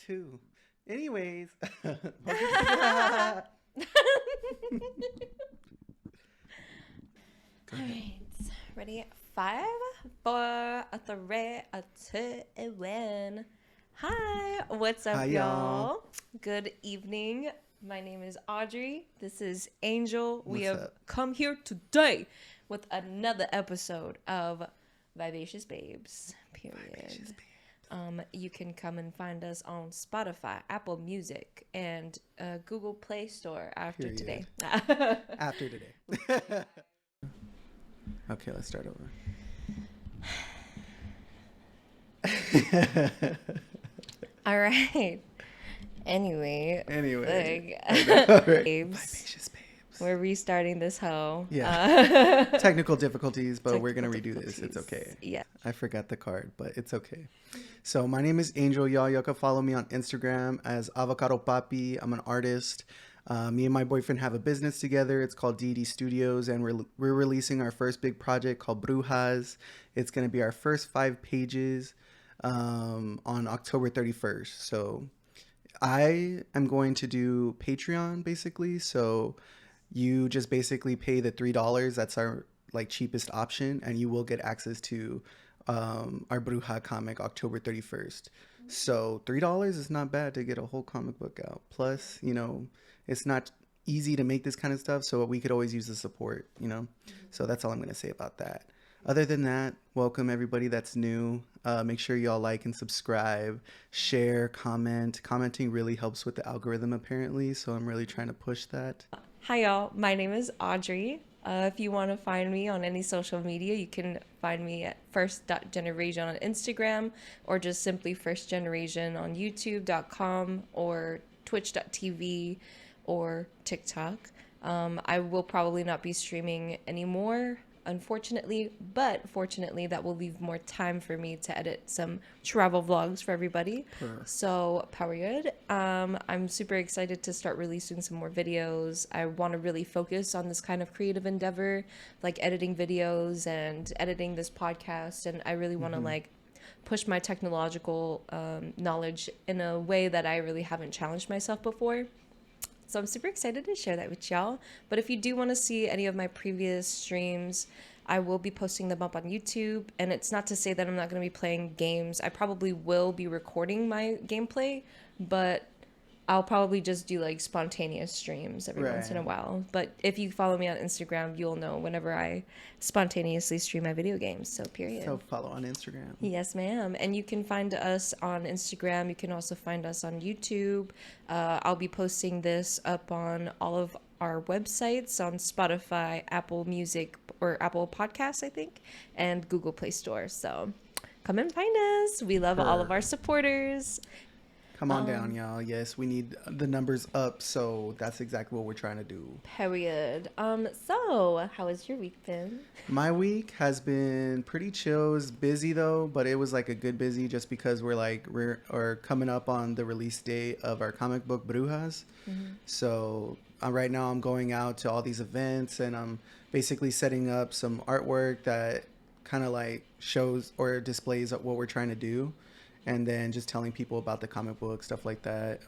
too. Anyways. All right, ready? 5, 4, a 3, a 2, a 1. Hi, what's Hi, up, y'all. y'all? Good evening. My name is Audrey. This is Angel. We What's have up? come here today with another episode of Vibe-acious Babes. Period. Vibe-acious babes. You can come and find us on Spotify, Apple Music, and Google Play Store after Period. today. After today. Okay, let's start over. All right. Anyway, babes, Vibe-acious babes. we're restarting this hoe. Yeah. Technical difficulties, but we're going to redo this. It's okay. Yeah. I forgot the card, but it's okay. So my name is Angel, y'all. Y'all can follow me on Instagram as Avocado Papi. I'm an artist. Me and my boyfriend have a business together. It's called D&D Studios, and we're releasing our first big project called Brujas. It's going to be our first 5 pages on October 31st. So I am going to do Patreon, basically. So you just basically pay the $3. That's our like cheapest option, and you will get access to our Bruja comic October 31st. So $3 is not bad to get a whole comic book out. Plus, it's not easy to make this kind of stuff, so we could always use the support. So that's all I'm going to say about that. Other than that, welcome everybody that's new. Make sure y'all like and subscribe, share, comment. Commenting really helps with the algorithm, apparently, so I'm really trying to push that. Hi, y'all. My name is Audrey. If you want to find me on any social media, you can find me at first.generation on Instagram, or just simply first generation on youtube.com or twitch.tv or TikTok. I will probably not be streaming anymore, unfortunately, but fortunately that will leave more time for me to edit some travel vlogs for everybody. So period. I'm super excited to start releasing some more videos. I want to really focus on this kind of creative endeavor, like editing videos and editing this podcast, and I really want to like push my technological knowledge in a way that I really haven't challenged myself before. So I'm super excited to share that with y'all. But if you do want to see any of my previous streams, I will be posting them up on YouTube. And it's not to say that I'm not going to be playing games. I probably will be recording my gameplay, but I'll probably just do like spontaneous streams every once in a while. But if you follow me on Instagram, you'll know whenever I spontaneously stream my video games. So period. So follow on Instagram. Yes, ma'am. And you can find us on Instagram. You can also find us on YouTube. I'll be posting this up on all of our websites on Spotify, Apple Music, or Apple Podcasts, I think, and Google Play Store. So come and find us. We love all of our supporters. Come on down, y'all. Yes, we need the numbers up, so that's exactly what we're trying to do. Period. So how has your week been? My week has been pretty chill. It's busy though, but it was like a good busy just because we're coming up on the release date of our comic book Brujas. So right now I'm going out to all these events, and I'm basically setting up some artwork that kind of like shows or displays what we're trying to do. And then just telling people about the comic book, stuff like that.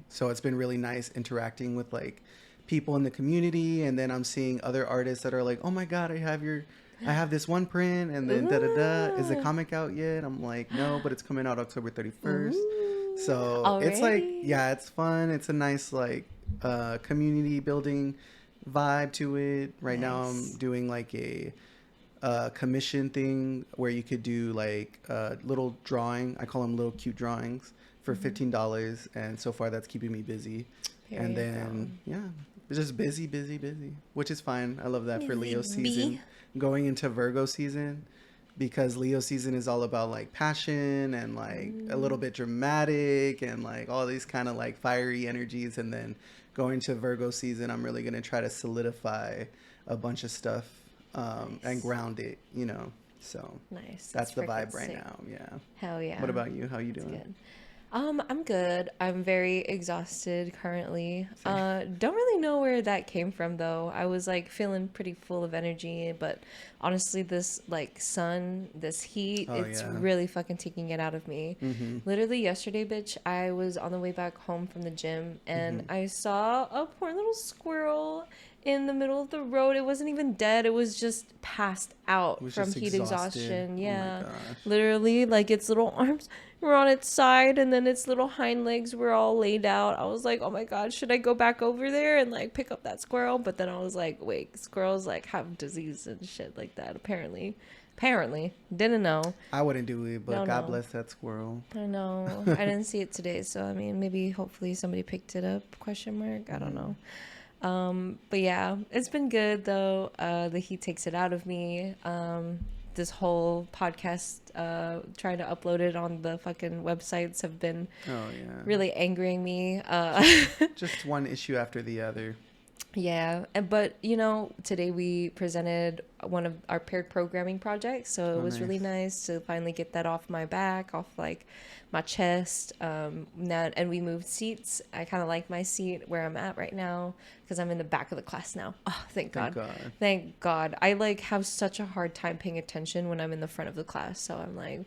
So it's been really nice interacting with like people in the community. And then I'm seeing other artists that are like, oh my God, I have this one print. And then is the comic out yet? I'm like, no, but it's coming out October 31st. So Already? It's like, yeah, it's fun. It's a nice like community building vibe to it. Right now I'm doing like a commission thing where you could do like a little drawing. I call them little cute drawings for $15, and so far that's keeping me busy. And then it's just busy, which is fine. I love that for Leo season, going into Virgo season, because Leo season is all about like passion and like a little bit dramatic and like all these kind of like fiery energies. And then going to Virgo season, I'm really gonna try to solidify a bunch of stuff and ground it, so nice. that's the vibe right now. Yeah. Hell yeah. What about you? How you doing? Good. I'm good. I'm very exhausted currently. Same. Don't really know where that came from though. I was like feeling pretty full of energy, but honestly, this like sun, this heat, Oh it's yeah. really fucking taking it out of me. Mm-hmm. Literally yesterday, bitch, I was on the way back home from the gym and Mm-hmm. I saw a poor little squirrel in the middle of the road. It wasn't even dead. It was just passed It out was from just heat exhausted. exhaustion. Oh my Yeah. gosh. Literally, like its little arms were on its side and then its little hind legs were all laid out. I was like, oh my God, should I go back over there and like pick up that squirrel? But then I was like, wait, squirrels like have disease and shit like that, apparently. Apparently. Didn't know. I wouldn't do it, but No, God no. bless that squirrel. I know. I didn't see it today, so I mean, maybe hopefully somebody picked it up, question mark. I don't know. But yeah, it's been good though. The heat takes it out of me. This whole podcast, trying to upload it on the fucking websites have been Oh yeah. really angering me. Just one issue after the other. Yeah, but you know, today we presented one of our paired programming projects, so it Oh was really nice. nice to finally get that off my back, off like my chest. Now, and we moved seats. I kind of like my seat where I'm at right now because I'm in the back of the class now. Oh, thank Thank God. God. Thank God. I like have such a hard time paying attention when I'm in the front of the class, so I'm like,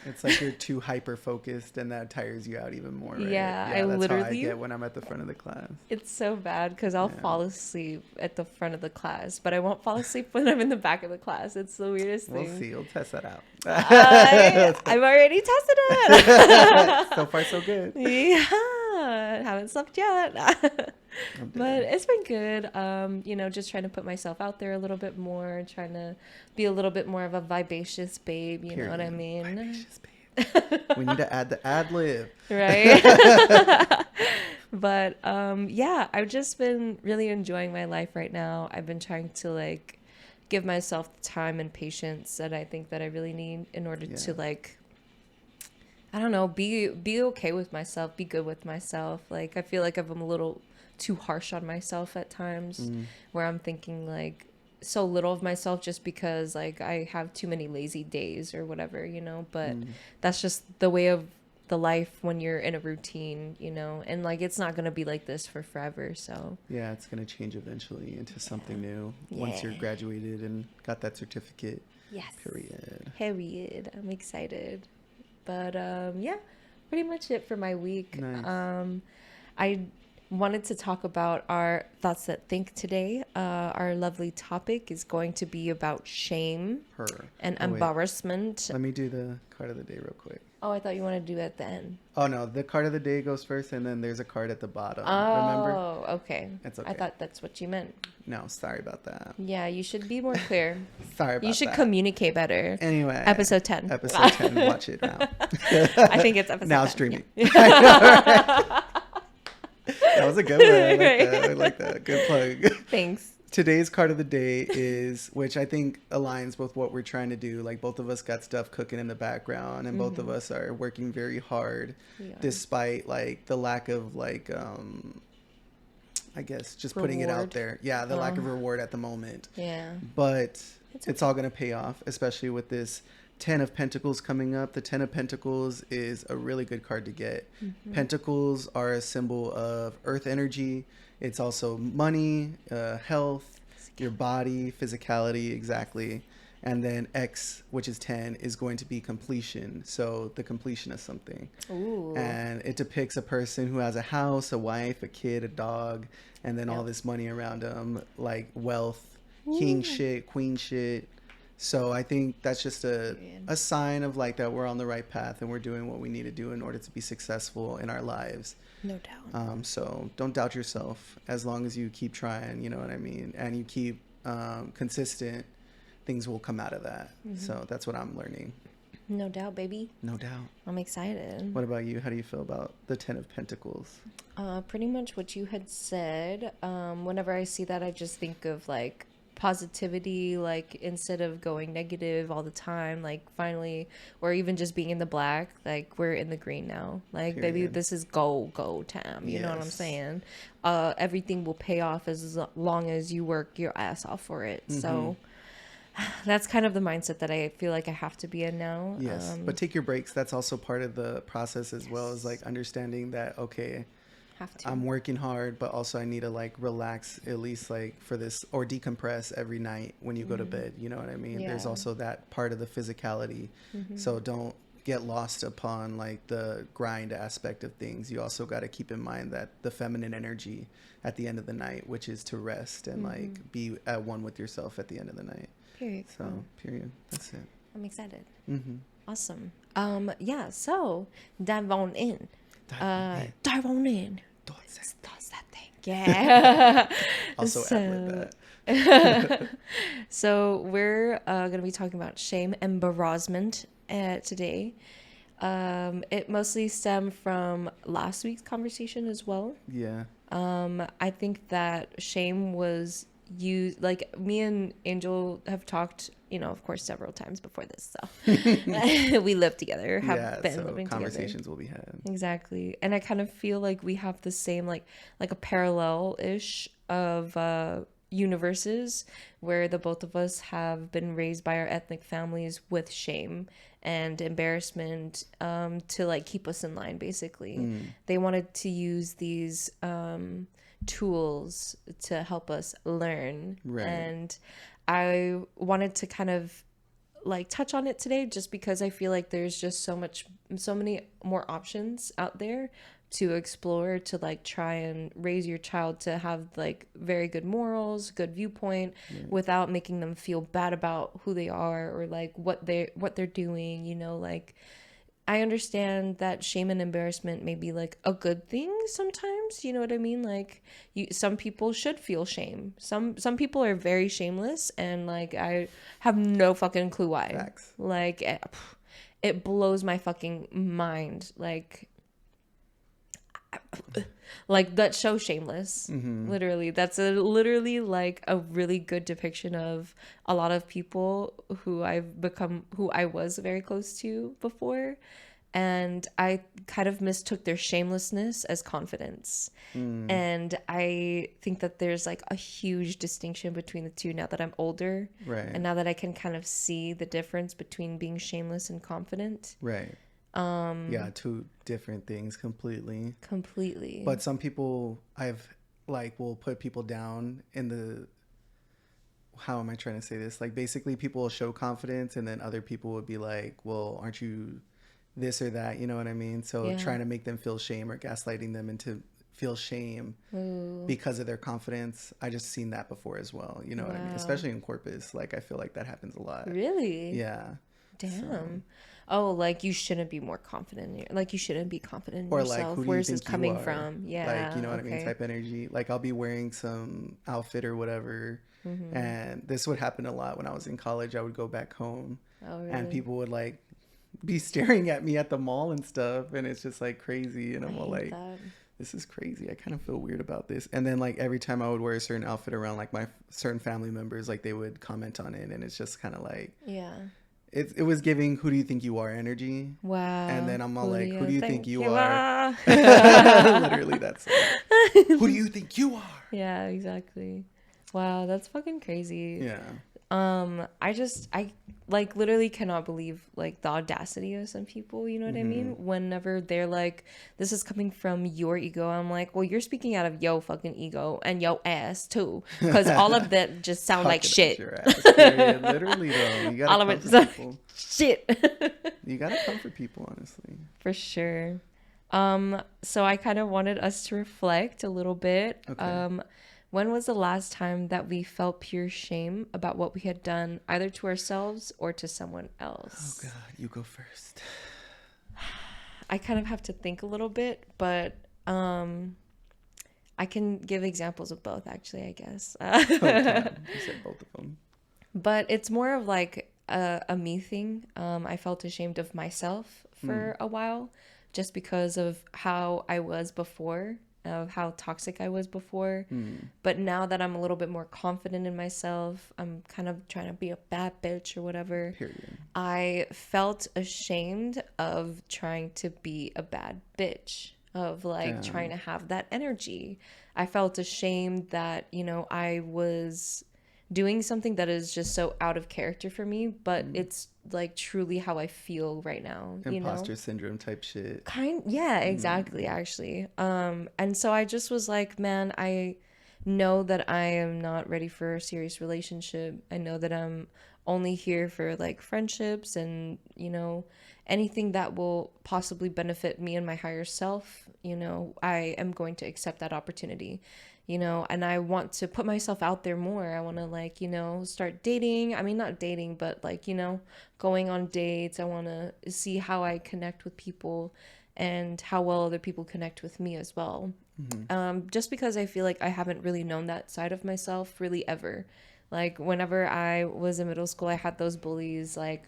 It's like you're too hyper focused and that tires you out even more, right? yeah, I Yeah, that's how I literally get when I'm at the front of the class. it's so bad because I'll Yeah. fall asleep at the front of the class, but I won't fall asleep when I'm in the back of the class. It's the weirdest We'll thing. see. We'll test that out. I've already tested it. So far, so good. Yeah, haven't slept yet. I'm But dead. it's been good. You know, just trying to put myself out there a little bit more, trying to be a little bit more of a vibacious babe, you know what I Period. mean? Vivacious babe. We need to add the ad lib. Right? But yeah, I've just been really enjoying my life right now. I've been trying to like give myself the time and patience that I think that I really need in order Yeah. to like I don't know, be okay with myself, be good with myself. Like I feel like I'm a little too harsh on myself at times Mm. where I'm thinking like so little of myself just because like I have too many lazy days or whatever, you know, but Mm. that's just the way of the life when you're in a routine, you know, and like it's not going to be like this for forever, so Yeah, it's going to change eventually into something new once you're Yeah. graduated and got that certificate. yes. Period. I'm excited. But yeah, pretty much it for my week. Nice. I wanted to talk about our thoughts that think today. Our lovely topic is going to be about shame Her. and Oh, wait. embarrassment. Let me do the card of the day real quick. Oh, I thought you wanted to do it at the end. Oh, no. The card of the day goes first, and then there's a card at the bottom. Oh, Remember? okay. It's I okay. thought that's what you meant. No, sorry about that. Yeah, you should be more clear. Sorry about You should that. communicate better. Anyway. Episode 10. Episode 10. Watch it now. I think it's episode Now 10. streaming. Yeah. I know, right? That was a good one. I like Right. that. I like that. Good plug. Thanks. Today's card of the day is, which I think aligns with what we're trying to do. Like both of us got stuff cooking in the background, and both of us are working very hard, Yeah. despite like the lack of like, I guess just putting it out Reward. there. Yeah, the lack of reward at the moment. Yeah. But It's it's all gonna pay off, especially with this Ten of Pentacles coming up. The Ten of Pentacles is a really good card to get. Pentacles are a symbol of earth energy. It's also money, health, your body, physicality, exactly. And then X, which is 10, is going to be completion. So the completion of something. Ooh. And it depicts a person who has a house, a wife, a kid, a dog, and then all Yep. this money around them, like wealth, king shit, queen shit. So I think that's just a sign of like that we're on the right path and we're doing what we need to do in order to be successful in our lives. No doubt. So don't doubt yourself as long as you keep trying, you know what I mean? And you keep consistent, things will come out of that. So that's what I'm learning. No doubt, baby. No doubt. I'm excited. What about you? How do you feel about the Ten of Pentacles? Pretty much what you had said. Whenever I see that, I just think of like positivity, like instead of going negative all the time, like finally, or even just being in the black, like we're in the green now. Like, baby, Period. this is go time. You know what I'm Yes. saying? Everything will pay off as long as you work your ass off for it. So That's kind of the mindset that I feel like I have to be in now. Yes, but take your breaks. That's also part of the process as well, as like understanding that, okay, Have to. I'm working hard, but also I need to like relax at least like for this, or decompress every night when you go to bed. You know what I mean? There's Yeah. also that part of the physicality. So don't get lost upon like the grind aspect of things. You also got to keep in mind that the feminine energy at the end of the night, which is to rest and like be at one with yourself at the end of the night. Period. So, period. That's it. I'm excited. Mm-hmm. Awesome. Yeah, so dive on in. Dive on in. That's that thing. Yeah. Also So- ad-lib that. So we're going to be talking about shame and embarrassment today. It mostly stemmed from last week's conversation as well. Yeah. I think that shame was used, like me and Angel have talked, of course, several times before this. So we live together, have been so living conversations together. will be had. Exactly. And I kind of feel like we have the same, like a parallel-ish of universes where the both of us have been raised by our ethnic families with shame and embarrassment to like keep us in line, basically. They wanted to use these tools to help us learn. Right. And I wanted to kind of like touch on it today just because I feel like there's just so many more options out there to explore, to like try and raise your child to have like very good morals, good viewpoint, without making them feel bad about who they are or like what they're doing, like I understand that shame and embarrassment may be like a good thing sometimes, you know what I mean? Like some people should feel shame. Some people are very shameless and like I have no fucking clue why. Facts. Like it blows my fucking mind. Like that show Shameless, literally that's literally like a really good depiction of a lot of people who I was very close to before, and I kind of mistook their shamelessness as confidence. And I think that there's like a huge distinction between the two now that I'm older, Right. and now that I can kind of see the difference between being shameless and confident. Right. Yeah, two different things completely. But some people will put people down in the, how am I trying to say this? Like basically people will show confidence and then other people would be like, well, aren't you this or that? You know what I mean? So Yeah. trying to make them feel shame or gaslighting them into feel shame because of their confidence. I just seen that before as well. You know what I mean? Wow. Especially in Corpus. Like I feel like that happens a lot. Really? Yeah. Damn. Oh, like you shouldn't be more confident you shouldn't be confident in Or yourself. like, who do Where you is this think you coming are? from? Yeah. Like, you know what I mean? okay. Type energy. Like I'll be wearing some outfit or whatever. And this would happen a lot when I was in college. I would go back home Oh, really? and people would like be staring at me at the mall and stuff. And it's just like crazy. And I'm all hate like, that. this is crazy. I kind of feel weird about this. And then like every time I would wear a certain outfit around like my certain family members, like they would comment on it. And it's just kind of like, Yeah. it was giving who do you think you are energy. Wow. And then I'm all like, who do you think you are? are? Literally, that's like, who do you think you are? Yeah, exactly. Wow, that's fucking crazy. Yeah. I like literally cannot believe like the audacity of some people, you know what I mean? Whenever they're like, this is coming from your ego, I'm like, well, you're speaking out of yo fucking ego and yo ass too, because all of that just sound like Talking shit. about your ass, period. Literally though, you gotta All of it comfort sound people. like shit. You gotta comfort people, honestly. For sure. So I kind of wanted us to reflect a little bit. Okay. When was the last time that we felt pure shame about what we had done, either to ourselves or to someone Oh else? God, you go first. I kind of have to think a little bit, but I can give examples of both, actually, I guess. Oh, God. You said both of them. But it's more of like a me thing. I felt ashamed of myself for a while just because of how I was before, of how toxic I was before. But now that I'm a little bit more confident in myself, I'm kind of trying to be a bad bitch or whatever. Period. I felt ashamed of trying to be a bad bitch, of like trying to have that energy. I felt ashamed that, I was doing something that is just so out of character for me, but it's like truly how I feel right now, you know? Imposter syndrome type shit. Yeah, exactly, actually. And so I just was like, man, I know that I am not ready for a serious relationship. I know that I'm only here for like friendships and, you know, anything that will possibly benefit me and my higher self, you know, I am going to accept that opportunity, you know, and I want to put myself out there more. I want to, like, you know, start dating. I mean, not dating, but like, you know, going on dates. I want to see how I connect with people and how well other people connect with me as well. Just because I feel like I haven't really known that side of myself really ever. Like, whenever I was in middle school, I had those bullies, like,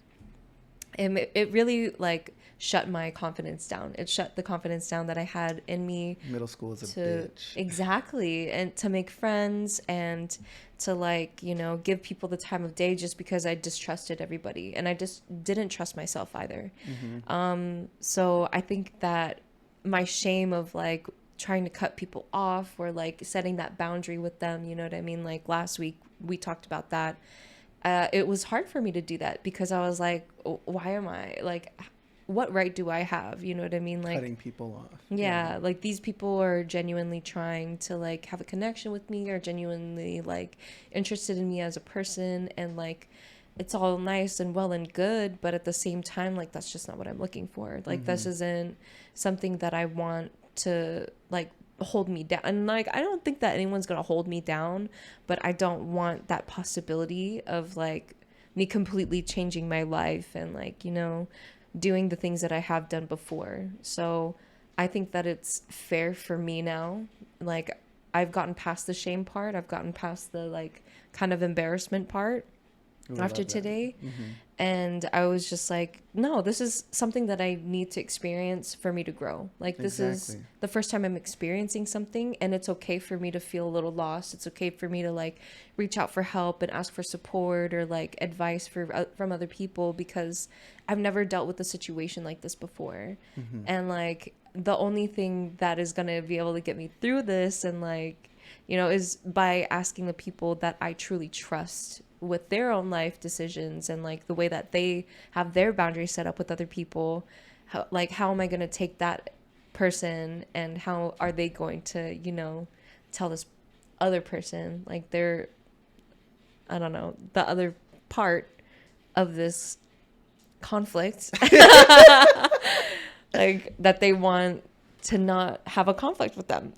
and it really like shut my confidence down. It shut the confidence down that I had in me Middle school is a to bitch. exactly, and to make friends and to, like, you know, give people the time of day, just because I distrusted everybody and I just didn't trust myself either. So I think that my shame of like trying to cut people off or like setting that boundary with them, you know what I mean? Like last week we talked about that. It was hard for me to do that because I was like, why am I like, what right do I have? You know what I mean? Like, Cutting people off. yeah, like these people are genuinely trying to like have a connection with me, or genuinely like interested in me as a person, and like it's all nice and well and good, but at the same time, like, that's just not what I'm looking for. Like, this isn't something that I want to like hold me down. And like, I don't think that anyone's gonna hold me down, but I don't want that possibility of like me completely changing my life and like, you know, doing the things that I have done before. So I think that it's fair for me now. Like, I've gotten past the shame part. I've gotten past the like kind of embarrassment part Ooh, I after love that. today. And I was just like, no, this is something that I need to experience for me to grow. Like, this is Exactly. the first time I'm experiencing something, and it's okay for me to feel a little lost. It's okay for me to like reach out for help and ask for support or like advice from other people, because I've never dealt with a situation like this before. And like, the only thing that is going to be able to get me through this and like, you know, is by asking the people that I truly trust with their own life decisions and like the way that they have their boundaries set up with other people. How am I going to take that person, and how are they going to, you know, tell this other person, like, they're, I don't know, the other part of this conflict, like, that they want to not have a conflict with them.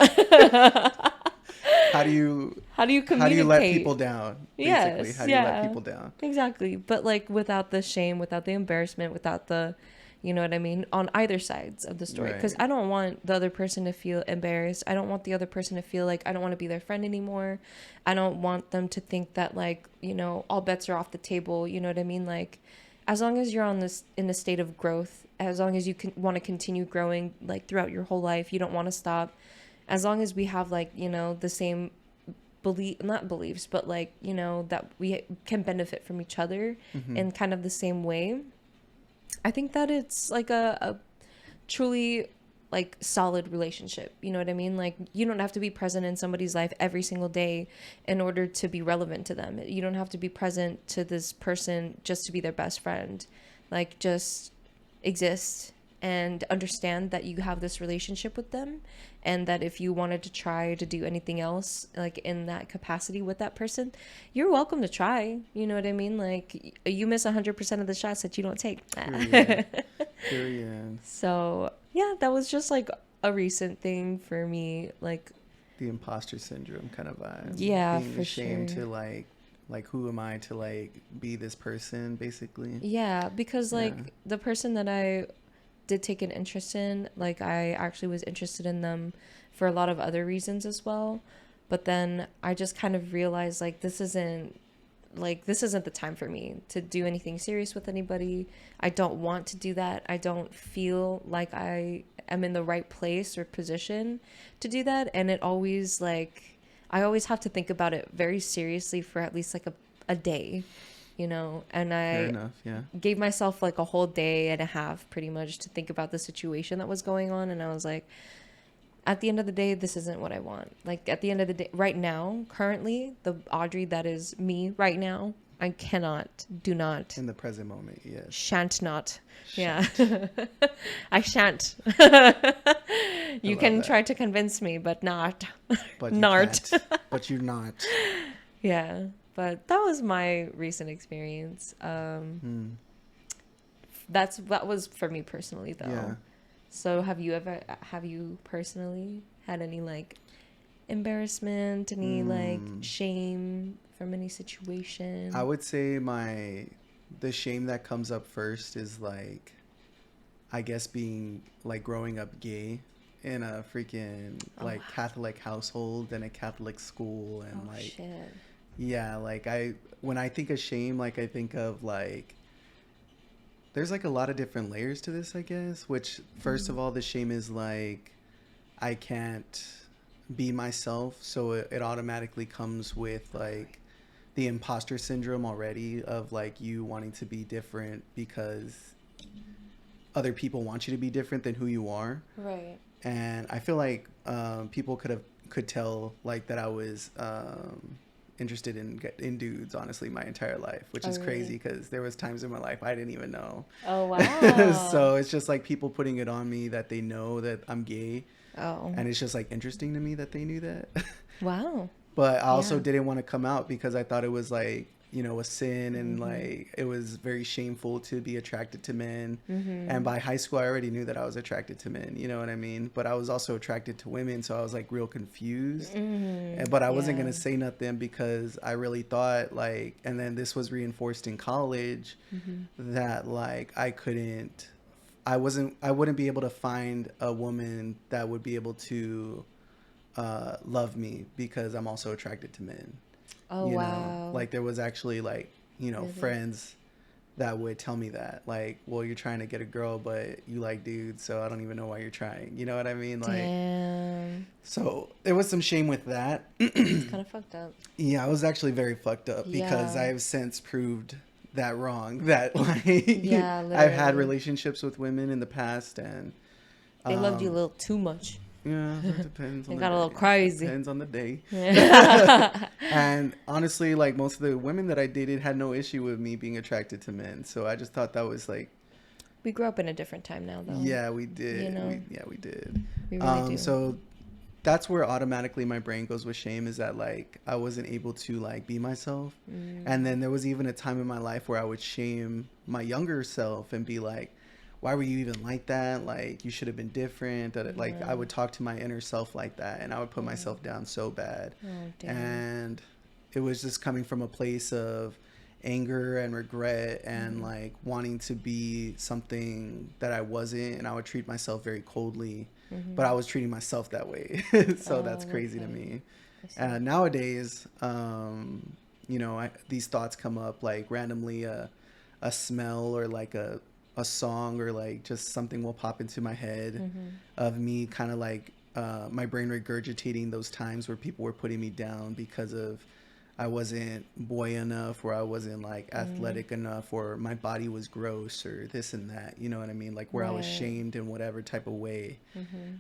How do you How do you communicate? how do you let people down? Basically, Yes, how do you let yeah. people down? Exactly. But like, without the shame, without the embarrassment, without the, you know what I mean, on either sides of the story. Because Right. I don't want the other person to feel embarrassed. I don't want the other person to feel like I don't want to be their friend anymore. I don't want them to think that, like, you know, all bets are off the table. You know what I mean? Like, as long as you're on this in a state of growth, as long as you can want to continue growing like throughout your whole life, you don't want to stop. As long as we have, like, you know, the same not beliefs, but like, you know, that we can benefit from each other in kind of the same way, I think that it's like a truly like solid relationship. You know what I mean? Like, you don't have to be present in somebody's life every single day in order to be relevant to them. You don't have to be present to this person just to be their best friend. Like, just exist and understand that you have this relationship with them, and that if you wanted to try to do anything else like in that capacity with that person, you're welcome to try. You know what I mean? Like, you miss 100% of the shots that you don't take. Period. Period. So yeah, that was just like a recent thing for me. Like, The imposter syndrome kind of vibe. yeah, Being for ashamed sure. to like who am I to like be this person, basically. Yeah, because Yeah. like the person that I did take an interest in, like, I actually was interested in them for a lot of other reasons as well. But then I just kind of realized, like, this isn't the time for me to do anything serious with anybody. I don't want to do that. I don't feel like I am in the right place or position to do that. And it always, like, I always have to think about it very seriously for at least like a day, you know. And Fair I enough. Yeah. gave myself like a whole day and a half pretty much to think about the situation that was going on. And I was like, at the end of the day, this isn't what I want. Like at the end of the day, right now, currently, the Audrey that is me right now, I cannot, do not, In the present moment, yes. shan't not. Shan't. Yeah. I shan't. You love can that. try to convince me, but not. But you Nart. can't. But you're not. Yeah. But that was my recent experience. That was for me personally though. Yeah. So have you personally had any like embarrassment, any like shame from any situation? I would say the shame that comes up first is like, I guess being like growing up gay in a freaking like Catholic household and a Catholic school and like shit. yeah, like when I think of shame, like I think of like there's like a lot of different layers to this, I guess, which first of all, the shame is like I can't be myself, so it automatically comes with like the imposter syndrome already of like you wanting to be different because other people want you to be different than who you are. Right. And I feel like people could tell like that I was interested in dudes, honestly, my entire life, which is really? crazy because there was times in my life I didn't even know. Oh wow. So it's just like people putting it on me that they know that I'm gay. Oh. And it's just like interesting to me that they knew that. Wow. But I also Yeah. didn't want to come out because I thought it was like, you know, a sin and like it was very shameful to be attracted to men. And by high school, I already knew that I was attracted to men, you know what I mean? But I was also attracted to women, so I was like real confused. But I wasn't going to say nothing because I really thought like, and then this was reinforced in college that like I wouldn't be able to find a woman that would be able to love me because I'm also attracted to men. Oh You wow. know, like there was actually like, you know, Really? friends that would tell me that like, well, you're trying to get a girl, but you like dudes, so I don't even know why you're trying. You know what I mean? Like, Damn. so there was some shame with that. It's kind of fucked up. Yeah, I was actually very fucked up because Yeah. I've since proved that wrong. That like, Yeah, I've had literally. relationships with women in the past, and They loved you a little too much. yeah, it depends on It the got a little day. crazy. Depends on the day. And honestly, like most of the women that I dated had no issue with me being attracted to men. So I just thought that was like, We grew up in a different time now, though. yeah, we did. You know? We did. We really do. So that's where automatically my brain goes with shame, is that like I wasn't able to like be myself. And then there was even a time in my life where I would shame my younger self and be like, why were you even like that? Like you should have been different. Like I would talk to my inner self like that, and I would put myself down so bad. Oh, damn. And it was just coming from a place of anger and regret and like wanting to be something that I wasn't, and I would treat myself very coldly, but I was treating myself that way. So that's crazy to me. And nowadays, you know, these thoughts come up like randomly, a smell or like a song or like just something will pop into my head of me kind of like my brain regurgitating those times where people were putting me down because of I wasn't boy enough, or I wasn't like athletic enough, or my body was gross, or this and that, you know what I mean? Like where I was shamed in whatever type of way.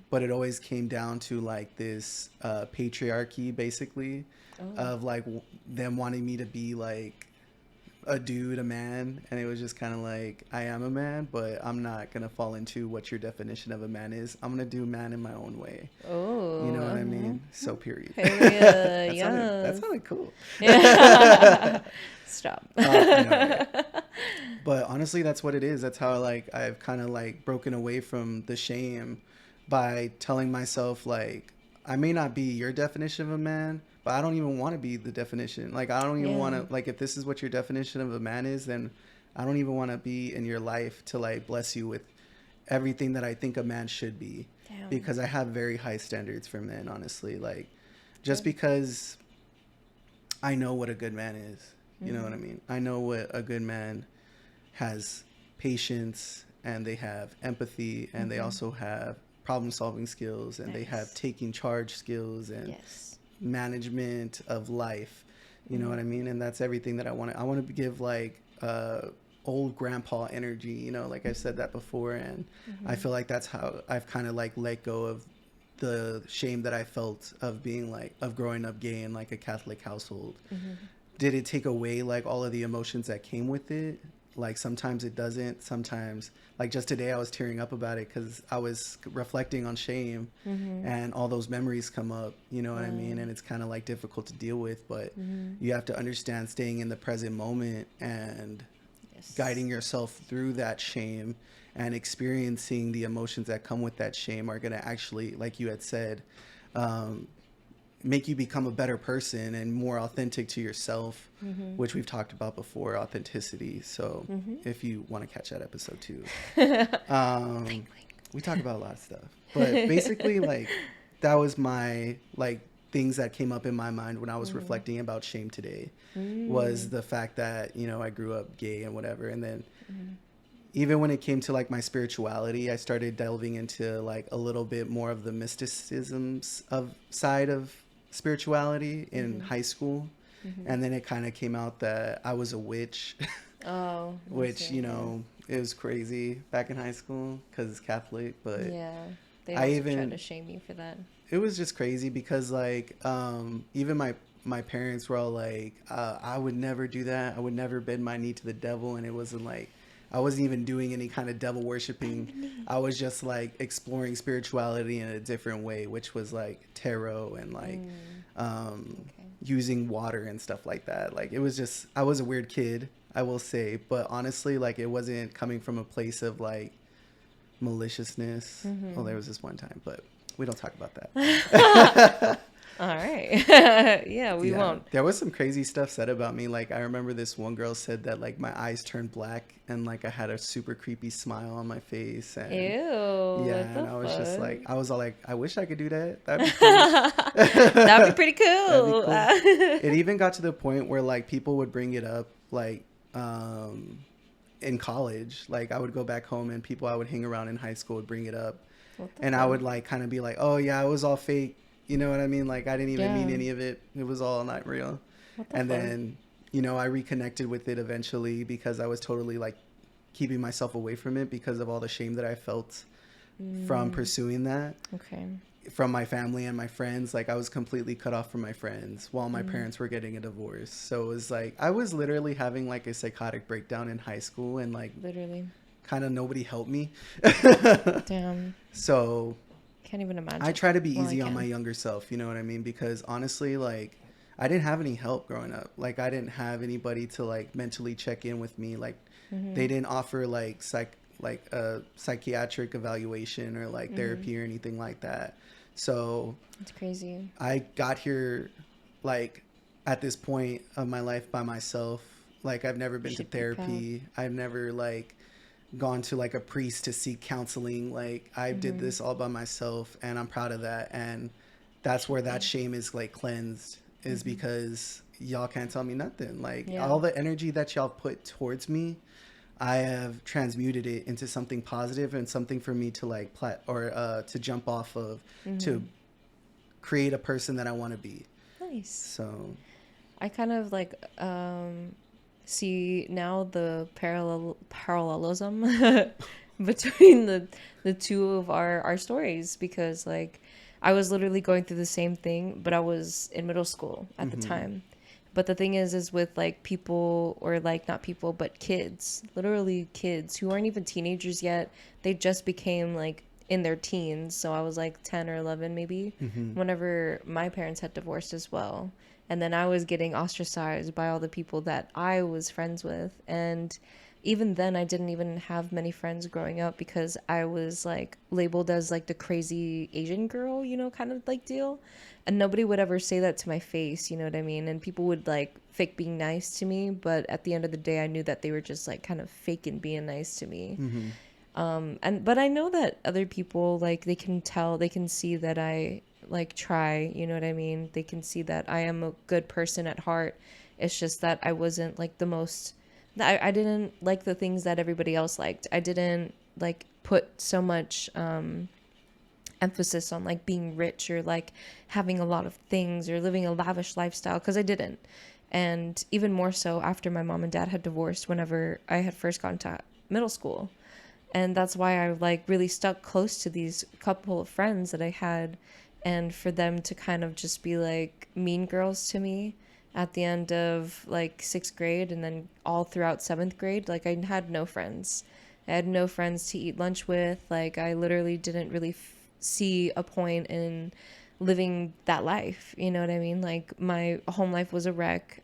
But it always came down to like this patriarchy basically of like them wanting me to be like a dude, a man, and it was just kind of like, I am a man, but I'm not gonna fall into what your definition of a man is. I'm gonna do man in my own way. Oh, You know what I mean? So period. Period. That sounded cool. Stop. I know, right? But honestly, that's what it is. That's how like I've kind of like broken away from the shame by telling myself like, I may not be your definition of a man, but I don't even want to be the definition. Like I don't even want to, like if this is what your definition of a man is, then I don't even want to be in your life to like bless you with everything that I think a man should be. Damn. Because I have very high standards for men, honestly. Like just because I know what a good man is. You know what I mean? I know what a good man has patience, and they have empathy, and they also have problem solving skills, and they have taking charge skills and management of life. You know what I mean? And that's everything that I want to give like old grandpa energy, you know, like I've said that before, and I feel like that's how I've kind of like let go of the shame that I felt of being like, of growing up gay in like a Catholic household, did it take away like all of the emotions that came with it? Like sometimes it doesn't. Sometimes, like just today, I was tearing up about it because I was reflecting on shame, and all those memories come up. You know what I mean? And it's kind of like difficult to deal with, but you have to understand staying in the present moment and guiding yourself through that shame and experiencing the emotions that come with that shame are going to actually, like you had said, make you become a better person and more authentic to yourself, which we've talked about before, authenticity. So if you want to catch that episode too, we talk about a lot of stuff, but basically like that was my like things that came up in my mind when I was reflecting about shame today was the fact that, you know, I grew up gay and whatever. And then even when it came to like my spirituality, I started delving into like a little bit more of the mysticisms of side of spirituality in high school. And then it kind of came out that I was a witch. Which, you know, it was crazy back in high school because it's Catholic, but they also tried to shame you for that. It was just crazy because like even my parents were all like, I would never do that. I would never bend my knee to the devil. And it wasn't like I wasn't even doing any kind of devil worshiping. I was just like exploring spirituality in a different way, which was like tarot and like using water and stuff like that. Like it was just, I was a weird kid, I will say, but honestly, like it wasn't coming from a place of like maliciousness. Well, there was this one time, but we don't talk about that. All right. We won't. There was some crazy stuff said about me. Like I remember this one girl said that like my eyes turned black and like I had a super creepy smile on my face. And, Ew. Yeah, and I was just like, I was all like, I wish I could do that. That'd be cool. That'd be pretty cool. It even got to the point where like people would bring it up like in college. Like I would go back home and people I would hang around in high school would bring it up. And I would like kind of be like, oh yeah, it was all fake. You know what I mean? Like, I didn't even mean any of it. It was all not real. And then, you know, I reconnected with it eventually because I was totally, like, keeping myself away from it because of all the shame that I felt from pursuing that. Okay. From my family and my friends. Like, I was completely cut off from my friends while my parents were getting a divorce. So it was like, I was literally having, like, a psychotic breakdown in high school and, like, literally kind of nobody helped me. Damn. So... Can't even imagine. I try to be easy on my younger self, you know what I mean? Because honestly, like, I didn't have any help growing up. Like, I didn't have anybody to, like, mentally check in with me. Like, they didn't offer, like, a psychiatric evaluation or, like, therapy or anything like that. So... It's crazy. I got here, like, at this point of my life by myself. Like, I've never been to therapy. I've never, like... gone to like a priest to seek counseling. Like I did this all by myself and I'm proud of that. And that's where that shame is like cleansed is because y'all can't tell me nothing. Like all the energy that y'all put towards me, I have transmuted it into something positive and something for me to like to jump off of to create a person that I want to be. Nice. So I kind of like, see now the parallelism between the two of our stories because like I was literally going through the same thing, but I was in middle school at the time. But the thing is with like people or like not people, but kids, literally kids who aren't even teenagers yet. They just became like in their teens. So I was like 10 or 11 maybe whenever my parents had divorced as well. And then I was getting ostracized by all the people that I was friends with. And even then, I didn't even have many friends growing up because I was like labeled as like the crazy Asian girl, you know, kind of like deal. And nobody would ever say that to my face, you know what I mean? And people would like fake being nice to me. But at the end of the day, I knew that they were just like kind of faking being nice to me. But I know that other people, like they can tell, they can see that I like try, you know what I mean? They can see that I am a good person at heart. It's just that I wasn't like the most, I didn't like the things that everybody else liked. I didn't like put so much emphasis on like being rich or like having a lot of things or living a lavish lifestyle because I didn't. And even more so after my mom and dad had divorced whenever I had first gone to middle school. And that's why I like really stuck close to these couple of friends that I had, and for them to kind of just be like mean girls to me at the end of like 6th grade and then all throughout 7th grade. Like, I had no friends. I had no friends to eat lunch with. Like, I literally didn't really see a point in living that life. You know what I mean? Like, my home life was a wreck.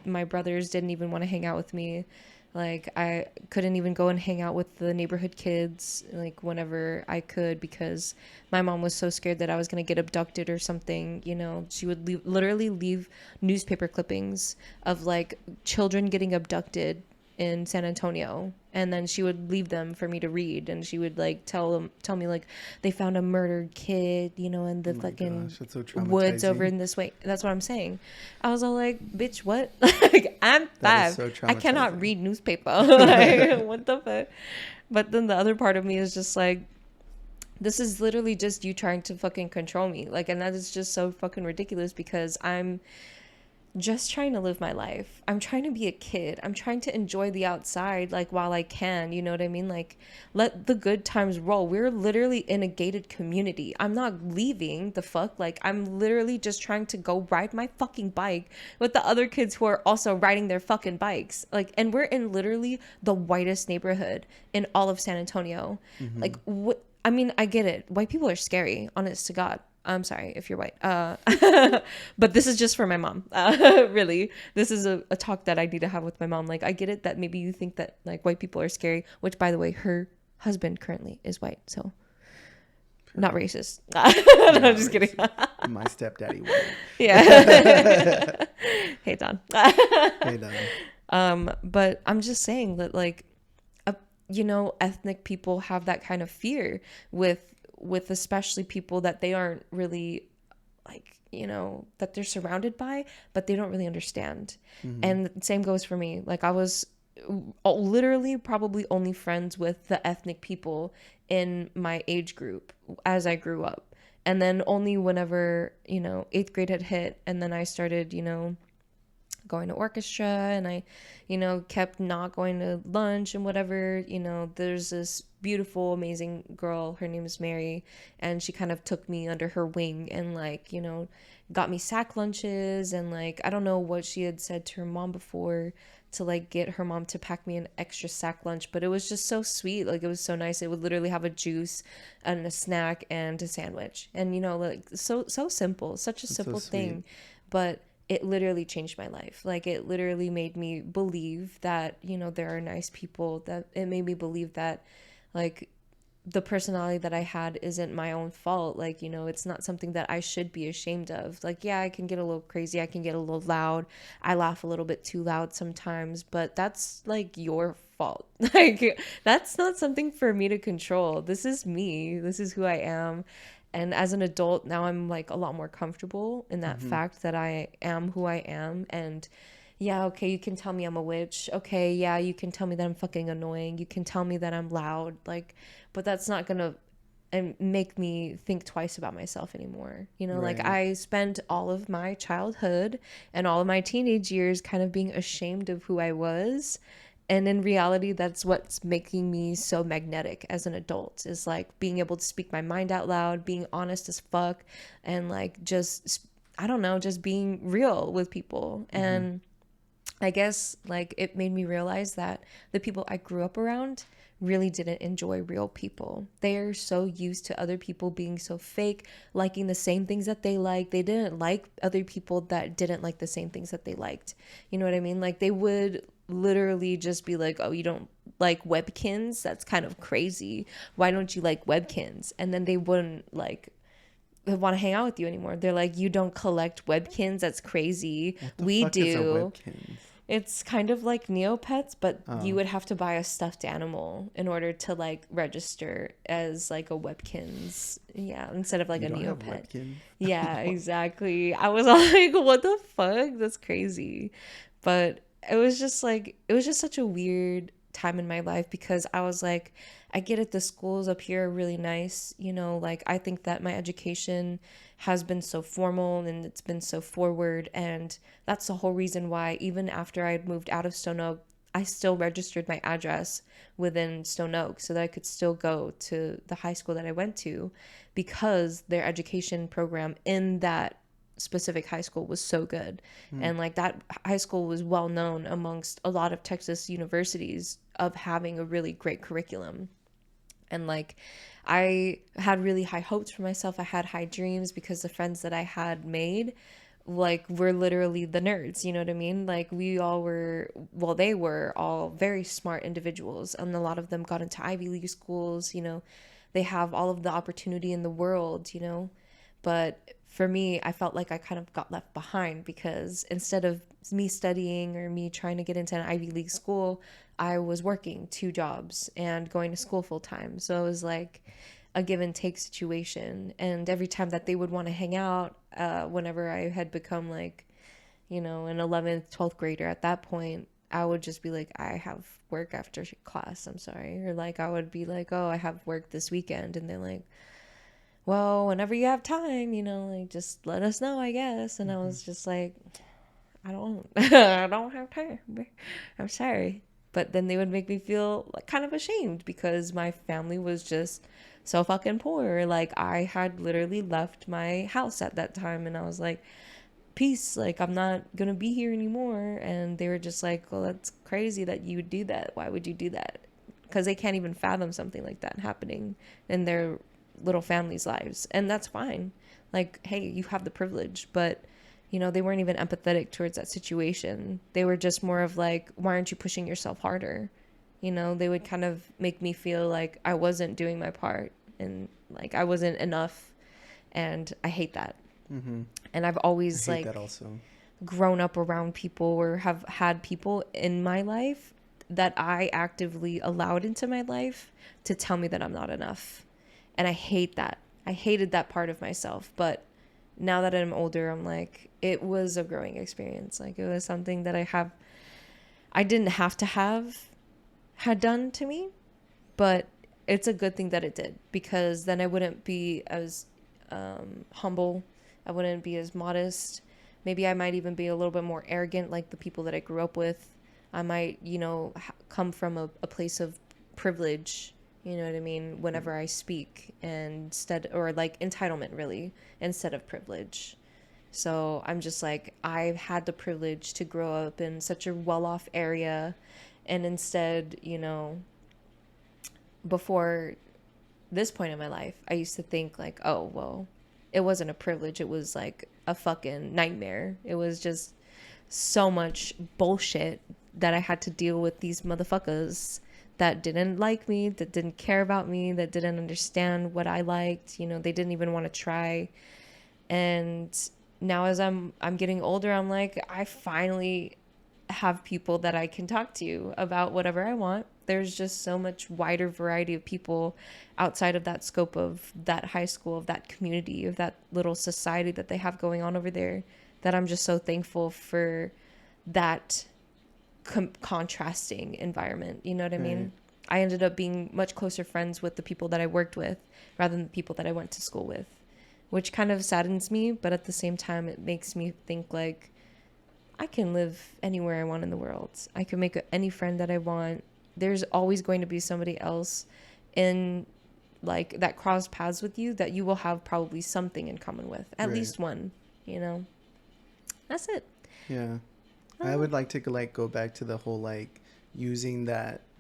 My brothers didn't even want to hang out with me. Like, I couldn't even go and hang out with the neighborhood kids, like, whenever I could, because my mom was so scared that I was going to get abducted or something. You know, she would literally leave newspaper clippings of, like, children getting abducted in San Antonio, and then she would leave them for me to read, and she would like tell me like they found a murdered kid, you know, in the fucking That's so woods over traumatizing. in this way. That's what I'm saying. I was all like, bitch, what? Like, I'm That is 5. so I cannot traumatizing. read newspaper. Like, what the fuck? But then the other part of me is just like, this is literally just you trying to fucking control me. Like, and that is just so fucking ridiculous, because I'm just trying to live my life. I'm trying to be a kid. I'm trying to enjoy the outside, like, while I can, you know what I mean? Like, let the good times roll. We're literally in a gated community. I'm not leaving the fuck. Like, I'm literally just trying to go ride my fucking bike with the other kids who are also riding their fucking bikes. Like, and we're in literally the whitest neighborhood in all of San Antonio. Like, what? I mean, I get it. White people are scary, honest to God. I'm sorry if you're white. But this is just for my mom. Really. This is a talk that I need to have with my mom. Like, I get it that maybe you think that like white people are scary, which, by the way, her husband currently is white. So not racist. No, I'm just kidding. My stepdaddy was. Yeah. Hey, Don. Hey, Dad. But I'm just saying that, like, you know, ethnic people have that kind of fear with especially people that they aren't really, like, you know, that they're surrounded by, but they don't really understand. And the same goes for me. Like, I was literally probably only friends with the ethnic people in my age group as I grew up. And then only whenever, you know, 8th grade had hit, and then I started, you know, going to orchestra, and I, you know, kept not going to lunch and whatever. You know, there's this beautiful, amazing girl, her name is Mary, and she kind of took me under her wing and, like, you know, got me sack lunches, and, like, I don't know what she had said to her mom before to, like, get her mom to pack me an extra sack lunch, but it was just so sweet. Like, it was so nice. It would literally have a juice and a snack and a sandwich, and, you know, like, so simple, such a That's so simple sweet. thing, but it literally changed my life. Like, it literally made me believe that, you know, there are nice people. That it made me believe that, like, the personality that I had isn't my own fault. Like, you know, it's not something that I should be ashamed of. Like, yeah, I can get a little crazy. I can get a little loud. I laugh a little bit too loud sometimes, but that's like your fault. Like, that's not something for me to control. This is me. This is who I am. And as an adult now, I'm like a lot more comfortable in that fact that I am who I am. And yeah, okay, you can tell me I'm a witch. Okay, yeah, you can tell me that I'm fucking annoying. You can tell me that I'm loud. Like, but that's not gonna make me think twice about myself anymore. You know, like, Right. I spent all of my childhood and all of my teenage years kind of being ashamed of who I was. And in reality, that's what's making me so magnetic as an adult, is like being able to speak my mind out loud, being honest as fuck, and like just, I don't know, just being real with people. And I guess, like, it made me realize that the people I grew up around really didn't enjoy real people. They are so used to other people being so fake, liking the same things that they like. They didn't like other people that didn't like the same things that they liked. You know what I mean? Like, they would literally just be like, oh, you don't like Webkins? That's kind of crazy. Why don't you like Webkins? And then they wouldn't, like, want to hang out with you anymore. They're like, you don't collect Webkins? That's crazy. What the We fuck is a do. Webkins? It's kind of like Neopets, but you Oh, would have to buy a stuffed animal in order to, like, register as like a Webkins. Yeah, instead of like you a don't have Neopet. Webkins? Yeah, exactly. I was all like, what the fuck? That's crazy. But it was just like, it was just such a weird time in my life, because I was like, I get it, the schools up here are really nice, you know, like, I think that my education has been so formal and it's been so forward, and that's the whole reason why, even after I had moved out of Stone Oak, I still registered my address within Stone Oak so that I could still go to the high school that I went to, because their education program in that specific high school was so good. And like that high school was well known amongst a lot of Texas universities of having a really great curriculum. And like I had really high hopes for myself. I had high dreams because the friends that I had made like were literally the nerds, you know what I mean? Like we all were, well, they were all very smart individuals, and a lot of them got into Ivy League schools, you know. They have all of the opportunity in the world, you know. But for me, I felt like I kind of got left behind because instead of me studying or me trying to get into an Ivy League school, I was working 2 jobs and going to school full time. So it was like a give and take situation. And every time that they would want to hang out, whenever I had become like, you know, an 11th, 12th grader at that point, I would just be like, I have work after class, I'm sorry. Or like, I would be like, oh, I have work this weekend. And they're like, well, whenever you have time, you know, like just let us know, I guess. And I was just like, I don't, I don't have time. I'm sorry. But then they would make me feel like kind of ashamed because my family was just so fucking poor. Like I had literally left my house at that time, and I was like, peace, like I'm not gonna be here anymore. And they were just like, well, that's crazy that you would do that. Why would you do that? Because they can't even fathom something like that happening in their little families' lives. And that's fine. Like, hey, you have the privilege. But you know, they weren't even empathetic towards that situation. They were just more of like, why aren't you pushing yourself harder? You know, they would kind of make me feel like I wasn't doing my part and like I wasn't enough. And I hate that. And I've I always hate that like also. grown up around people or have had people in my life that I actively allowed into my life to tell me that I'm not enough. And I hate that. I hated that part of myself. But now that I'm older, I'm like, it was a growing experience. Like it was something that I didn't have to have had done to me, but it's a good thing that it did, because then I wouldn't be as humble. I wouldn't be as modest. Maybe I might even be a little bit more arrogant, like the people that I grew up with. I might, you know, come from a place of privilege, you know what I mean, whenever I speak, instead, or like entitlement really, instead of privilege. So I'm just like, I've had the privilege to grow up in such a well off area. And instead, you know, before this point in my life, I used to think like, oh, well, it wasn't a privilege. It was like a fucking nightmare. It was just so much bullshit that I had to deal with these motherfuckers that didn't like me, that didn't care about me, that didn't understand what I liked. You know, they didn't even want to try. And now as I'm getting older, I'm like, I finally have people that I can talk to about whatever I want. There's just so much wider variety of people outside of that scope of that high school, of that community, of that little society that they have going on over there, that I'm just so thankful for that contrasting environment. You know what I mean? I ended up being much closer friends with the people that I worked with rather than the people that I went to school with, which kind of saddens me, but at the same time, it makes me think like, I can live anywhere I want in the world. I can make any friend that I want. There's always going to be somebody else in like that cross paths with you that you will have probably something in common with, at least one, you know. That's it. Yeah. I would like to like go back to the whole like using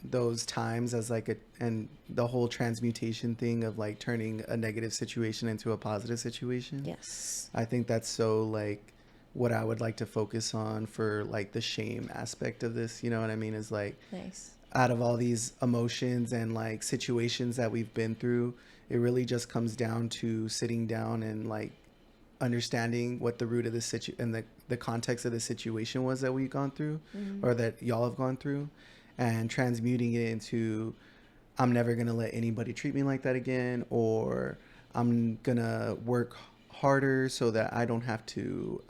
those times as like and the whole transmutation thing of like turning a negative situation into a positive situation. Yes. I think that's so like what I would like to focus on for like the shame aspect of this, you know what I mean, is like, Nice. out of all these emotions and like situations that we've been through, it really just comes down to sitting down and like understanding what the root of the and the context of the situation was that we've gone through, or that y'all have gone through, and transmuting it into, I'm never gonna let anybody treat me like that again, or I'm gonna work harder so that I don't have to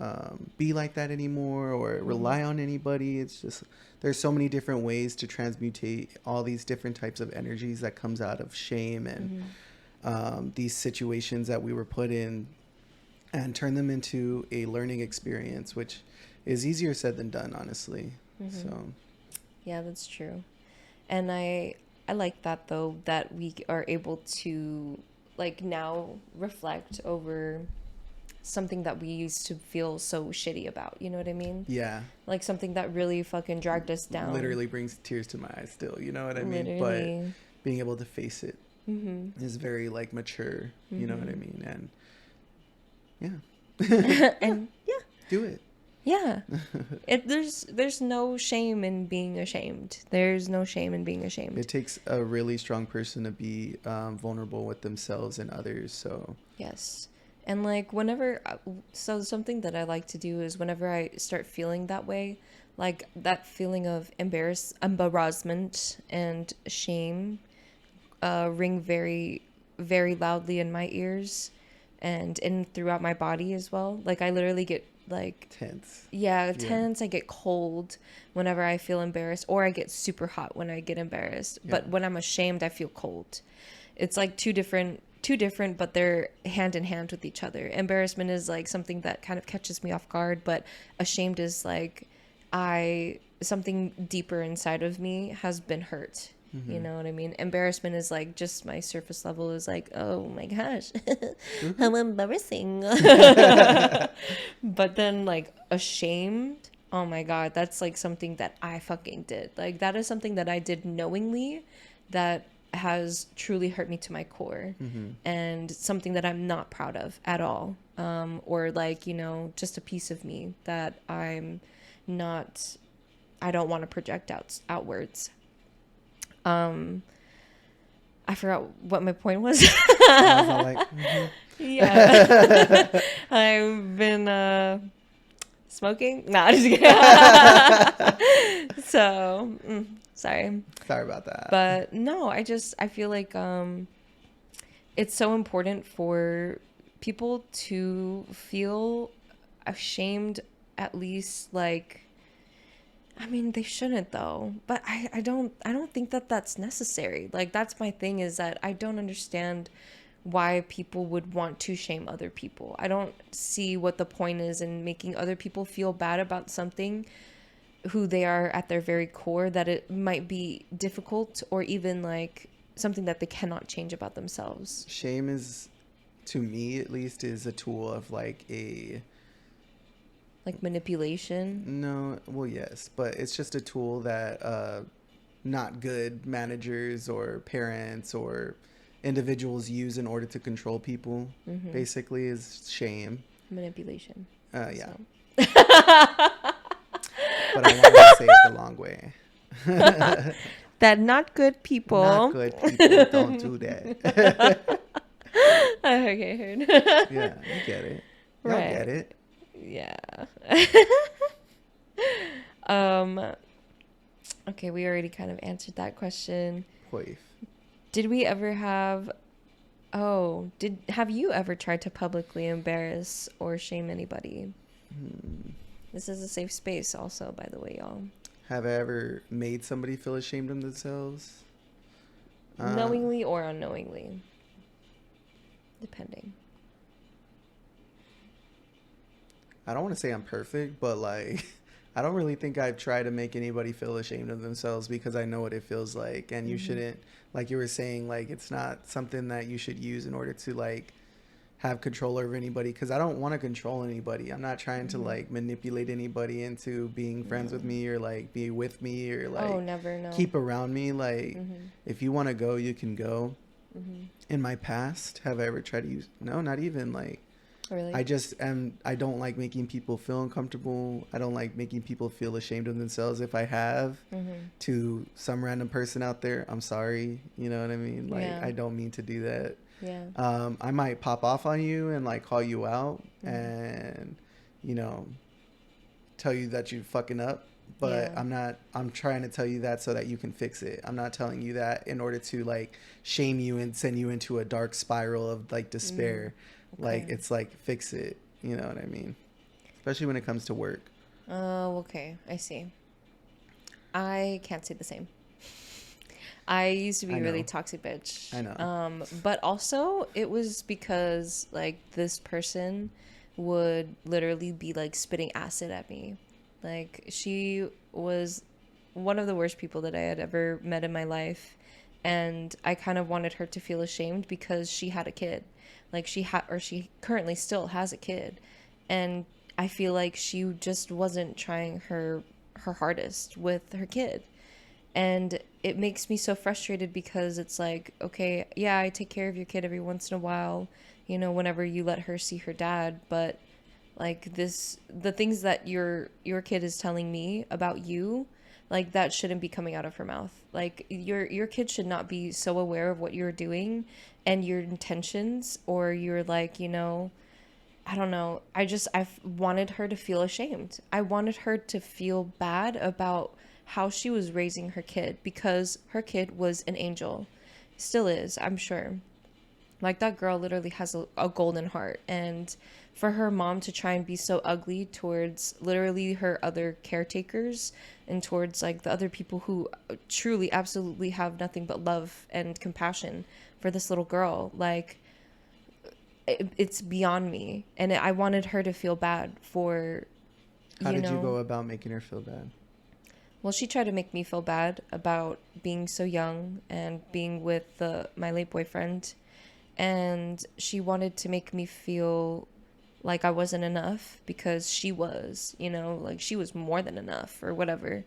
be like that anymore or rely on anybody. It's just, there's so many different ways to transmutate all these different types of energies that comes out of shame and these situations that we were put in, and turn them into a learning experience, which is easier said than done, honestly. So Yeah, that's true. And I like that though, that we are able to like now reflect over something that we used to feel so shitty about. You know what I mean? Yeah. Like something that really fucking dragged us down. Literally brings tears to my eyes still, you know what I mean? But Literally. being able to face it is very like mature, you know what I mean? And yeah. And yeah. Do it. Yeah. There's no shame in being ashamed. There's no shame in being ashamed. It takes a really strong person to be vulnerable with themselves and others. So Yes. And like so something that I like to do is whenever I start feeling that way, like that feeling of embarrassment and shame ring very, very loudly in my ears and in throughout my body as well. Like I literally get like tense. Yeah, tense. I get cold whenever I feel embarrassed, or I get super hot when I get embarrassed. Yeah. But when I'm ashamed, I feel cold. It's like two different, but they're hand in hand with each other. Embarrassment is like something that kind of catches me off guard, but ashamed is like something deeper inside of me has been hurt. You know what I mean? Embarrassment is like just my surface level is like, oh my gosh, how embarrassing. But then like ashamed, oh my God, that's like something that I fucking did. Like that is something that I did knowingly that has truly hurt me to my core and something that I'm not proud of at all. Or like, you know, just a piece of me that I don't want to project outwards. I forgot what my point was. I was all like, Yeah. I've been smoking. No, I'm just kidding. So, sorry. Sorry about that. But no, I feel like it's so important for people to feel ashamed, at least like, I mean, they shouldn't though, but I don't think that that's necessary. Like that's my thing, is that I don't understand why people would want to shame other people. I don't see what the point is in making other people feel bad about something who they are at their very core, that it might be difficult or even like something that they cannot change about themselves. Shame is, to me at least, is a tool of like Like manipulation? No, well, yes, but it's just a tool that not good managers or parents or individuals use in order to control people, basically, is shame. Manipulation. Yeah. But I wanted to say it the long way. That not good people. Not good people don't do that. Okay, heard. Yeah, you get it. Y'all Right. get it. Yeah. Okay, we already kind of answered that question. Poif. Did we ever have have you ever tried to publicly embarrass or shame anybody? This is a safe space also, by the way, y'all. Have I ever made somebody feel ashamed of themselves? Knowingly or unknowingly. Depending. I don't want to say I'm perfect, but like, I don't really think I've tried to make anybody feel ashamed of themselves, because I know what it feels like. And you shouldn't, like you were saying, like, it's not something that you should use in order to like have control over anybody, because I don't want to control anybody. I'm not trying to like manipulate anybody into being friends with me or like be with me or like never, no. keep around me. Like, if you want to go, you can go. In my past, have I ever tried to use? No, not even. Like, Really? I don't like making people feel uncomfortable. I don't like making people feel ashamed of themselves. If I have to some random person out there, I'm sorry. You know what I mean? Like, Yeah. I don't mean to do that. Yeah. I might pop off on you and like call you out and, you know, tell you that you're fucking up. But Yeah. I'm trying to tell you that so that you can fix it. I'm not telling you that in order to like shame you and send you into a dark spiral of like despair. Like, Okay. it's like, fix it. You know what I mean? Especially when it comes to work. Oh, okay. I see. I can't say the same. I used to be I a really know. toxic bitch. I know. But also it was because like this person would literally be like spitting acid at me. Like she was one of the worst people that I had ever met in my life. And I kind of wanted her to feel ashamed because she had a kid. Like she currently still has a kid. And I feel like she just wasn't trying her hardest with her kid. And it makes me so frustrated because it's like, okay, yeah, I take care of your kid every once in a while, whenever you let her see her dad, but like the things that your kid is telling me about you, like that shouldn't be coming out of her mouth. Like your kid should not be so aware of what you're doing and your intentions, or you're like, I don't know. I wanted her to feel ashamed. I wanted her to feel bad about how she was raising her kid, because her kid was an angel. Still is, I'm sure. Like, that girl literally has a golden heart. And for her mom to try and be so ugly towards literally her other caretakers and towards like the other people who truly absolutely have nothing but love and compassion for this little girl, like, it's beyond me. And I wanted her to feel bad for, How you did you go know, about making her feel bad? well, she tried to make me feel bad about being so young and being with my late boyfriend. And she wanted to make me feel like I wasn't enough, because she was, like she was more than enough or whatever.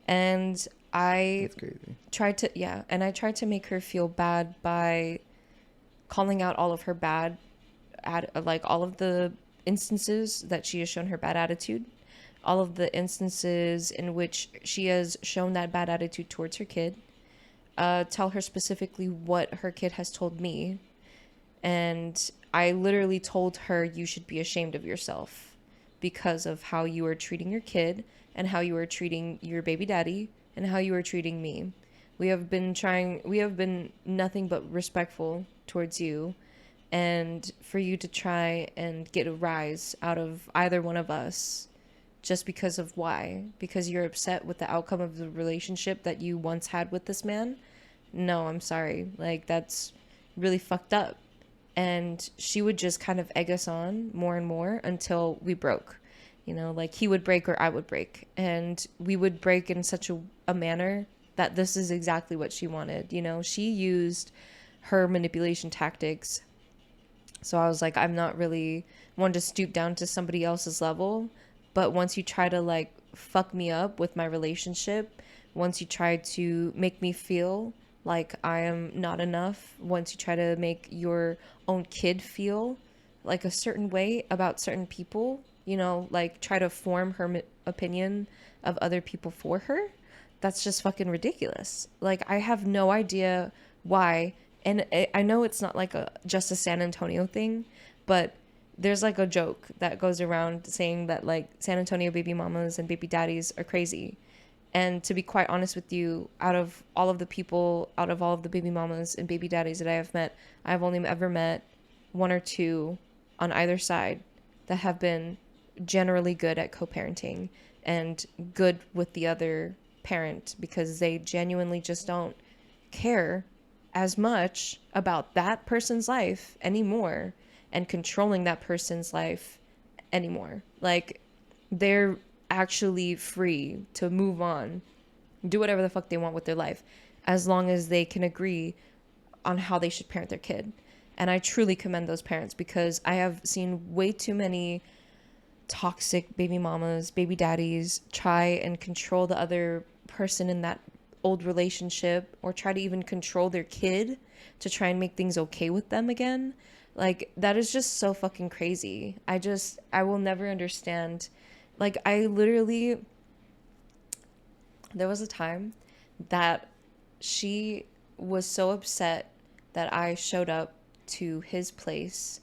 And I That's crazy. I tried to make her feel bad by calling out all of her like all of the instances that she has shown her bad attitude, all of the instances in which she has shown that bad attitude towards her kid, tell her specifically what her kid has told me. And I literally told her, you should be ashamed of yourself because of how you are treating your kid and how you are treating your baby daddy and how you are treating me. We have been nothing but respectful towards you, and for you to try and get a rise out of either one of us just because of why? Because you're upset with the outcome of the relationship that you once had with this man? No, I'm sorry. Like, that's really fucked up. And she would just kind of egg us on more and more until we broke. Like, he would break or I would break. And we would break in such a manner that this is exactly what she wanted. She used her manipulation tactics. So I was like, I'm not really one to stoop down to somebody else's level. But once you try to like fuck me up with my relationship, once you try to make me feel like I am not enough, once you try to make your own kid feel like a certain way about certain people, like try to form her opinion of other people for her, that's just fucking ridiculous. Like, I have no idea why. And I know it's not like just a San Antonio thing, but there's like a joke that goes around saying that like San Antonio baby mamas and baby daddies are crazy. And to be quite honest with you, out of all of the baby mamas and baby daddies that I have met, I've only ever met one or two on either side that have been generally good at co-parenting and good with the other parent, because they genuinely just don't care as much about that person's life anymore and controlling that person's life anymore. Like, they're actually free to move on, do whatever the fuck they want with their life, as long as they can agree on how they should parent their kid. And I truly commend those parents, because I have seen way too many toxic baby mamas, baby daddies try and control the other person in that old relationship, or try to even control their kid to try and make things okay with them again. Like, that is just so fucking crazy. I will never understand. Like, there was a time that she was so upset that I showed up to his place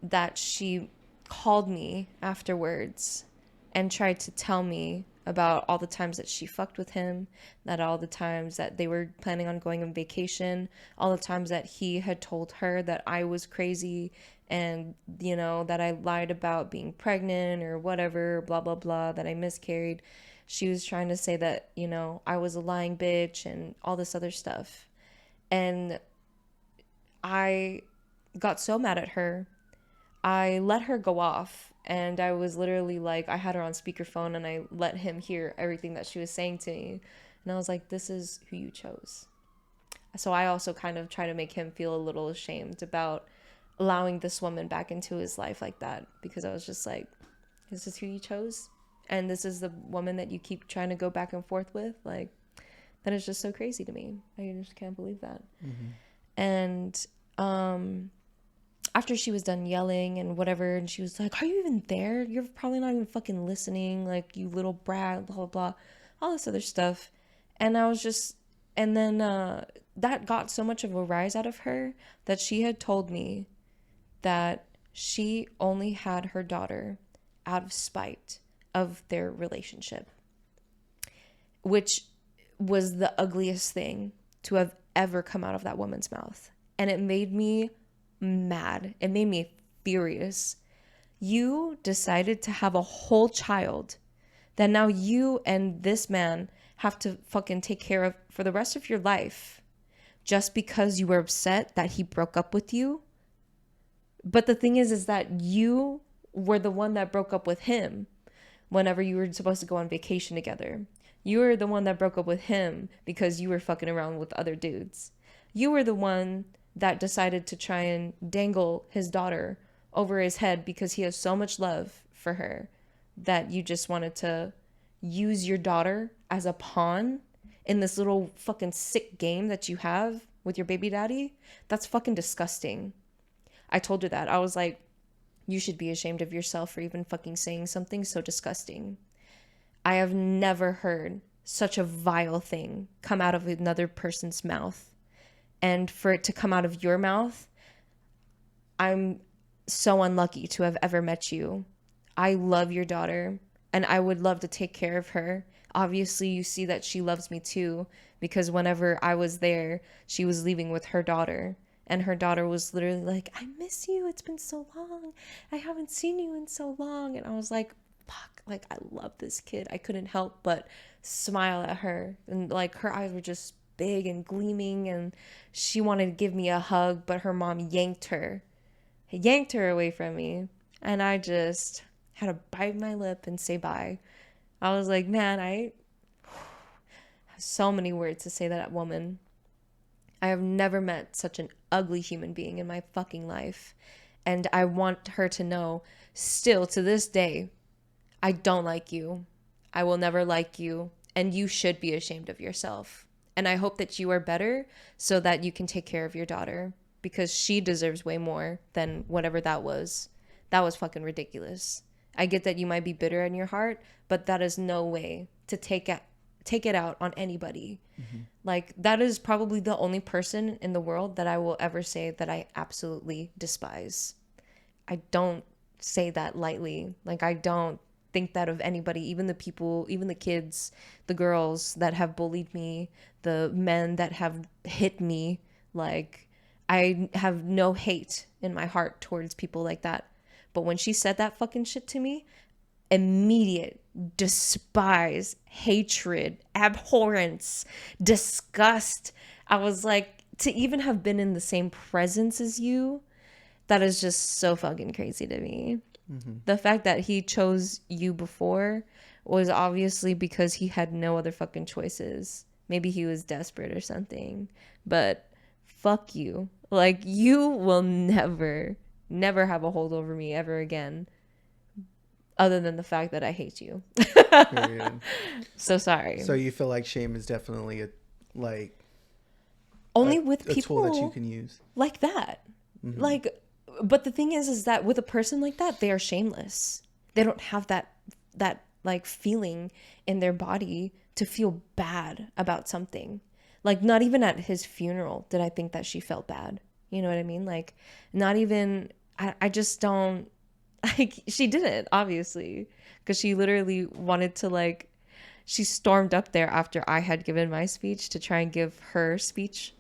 that she called me afterwards and tried to tell me about all the times that she fucked with him, that all the times that they were planning on going on vacation, all the times that he had told her that I was crazy, and, that I lied about being pregnant or whatever, blah, blah, blah, that I miscarried. She was trying to say that, I was a lying bitch and all this other stuff. And I got so mad at her. I let her go off, And I was literally like, I had her on speakerphone and I let him hear everything that she was saying to me. And I was like, this is who you chose. So I also kind of try to make him feel a little ashamed about allowing this woman back into his life like that, because I was just like, this is who you chose, and this is the woman that you keep trying to go back and forth with. Like, that is just so crazy to me. I just can't believe that. And after she was done yelling and whatever, and she was like, are you even there? You're probably not even fucking listening, like, you little brat, blah blah blah, all this other stuff. And I was just, and then that got so much of a rise out of her that she had told me that she only had her daughter out of spite of their relationship, which was the ugliest thing to have ever come out of that woman's mouth. And it made me mad. It made me furious. You decided to have a whole child that now you and this man have to fucking take care of for the rest of your life, just because you were upset that he broke up with you. But the thing is that you were the one that broke up with him whenever you were supposed to go on vacation together. You were the one that broke up with him because you were fucking around with other dudes. You were the one that decided to try and dangle his daughter over his head because he has so much love for her that you just wanted to use your daughter as a pawn in this little fucking sick game that you have with your baby daddy. That's fucking disgusting. I told her that. I was like, you should be ashamed of yourself for even fucking saying something so disgusting. I have never heard such a vile thing come out of another person's mouth. And for it to come out of your mouth, I'm so unlucky to have ever met you. I love your daughter and I would love to take care of her. Obviously, you see that she loves me too, because whenever I was there, she was leaving with her daughter. And her daughter was literally like, I miss you. It's been so long. I haven't seen you in so long. And I was like, fuck, like, I love this kid. I couldn't help but smile at her. And like, her eyes were just big and gleaming. And she wanted to give me a hug, but her mom yanked her away from me. And I just had to bite my lip and say bye. I was like, man, I have so many words to say to that woman. I have never met such an ugly human being in my fucking life. And I want her to know, still to this day, I don't like you. I will never like you. And you should be ashamed of yourself. And I hope that you are better so that you can take care of your daughter, because she deserves way more than whatever that was. That was fucking ridiculous. I get that you might be bitter in your heart, but that is no way to take it out on anybody. Like, that is probably the only person in the world that I will ever say that I absolutely despise. I don't say that lightly. Like, I don't think that of anybody, even the people, even the kids, the girls that have bullied me, the men that have hit me. Like, I have no hate in my heart towards people like that. But when she said that fucking shit to me, immediate despise, hatred, abhorrence, disgust. I was like, to even have been in the same presence as you, that is just so fucking crazy to me. The fact that he chose you before was obviously because he had no other fucking choices. Maybe he was desperate or something. But fuck you. Like, you will never have a hold over me ever again. Other than the fact that I hate you. Period. So sorry. So you feel like shame is definitely only with a people tool that you can use like that. Like, but the thing is that with a person like that, they are shameless. They don't have that like feeling in their body to feel bad about something. Like, not even at his funeral did I think that she felt bad. You know what I mean? Like, not even, I just don't. Like, she didn't, obviously, because she literally wanted to, like, she stormed up there after I had given my speech to try and give her speech.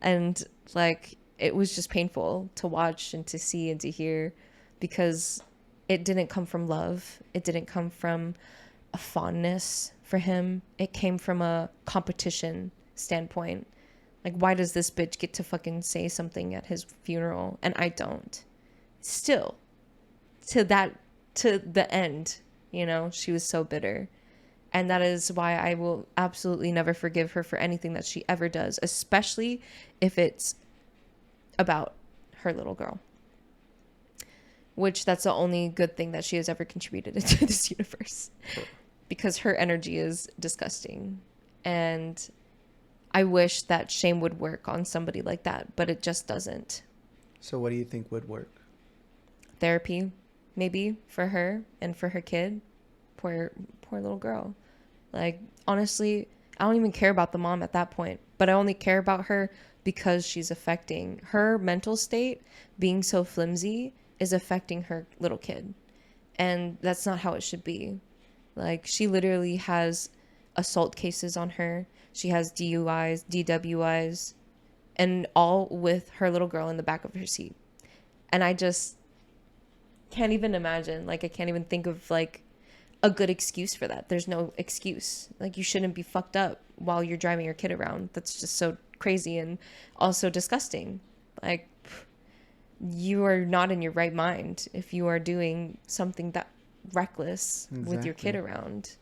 And, like, it was just painful to watch and to see and to hear, because it didn't come from love. It didn't come from a fondness for him. It came from a competition standpoint. Like, why does this bitch get to fucking say something at his funeral and I don't? Still. To to the end, you know, she was so bitter. And that is why I will absolutely never forgive her for anything that she ever does, especially if it's about her little girl. Which that's the only good thing that she has ever contributed into this universe. Because her energy is disgusting. And I wish that shame would work on somebody like that, but it just doesn't. So what do you think would work? Therapy, maybe, for her and for her kid. Poor little girl. Like, honestly, I don't even care about the mom at that point, but I only care about her because she's affecting her mental state. Being so flimsy is affecting her little kid, and that's not how it should be. Like, she literally has assault cases on her. She has DUIs, DWIs, and all with her little girl in the back of her seat. And I just can't even imagine, like, I can't even think of like a good excuse for that. There's no excuse. Like, you shouldn't be fucked up while you're driving your kid around. That's just so crazy and also disgusting. Like, you are not in your right mind if you are doing something that reckless with your kid around.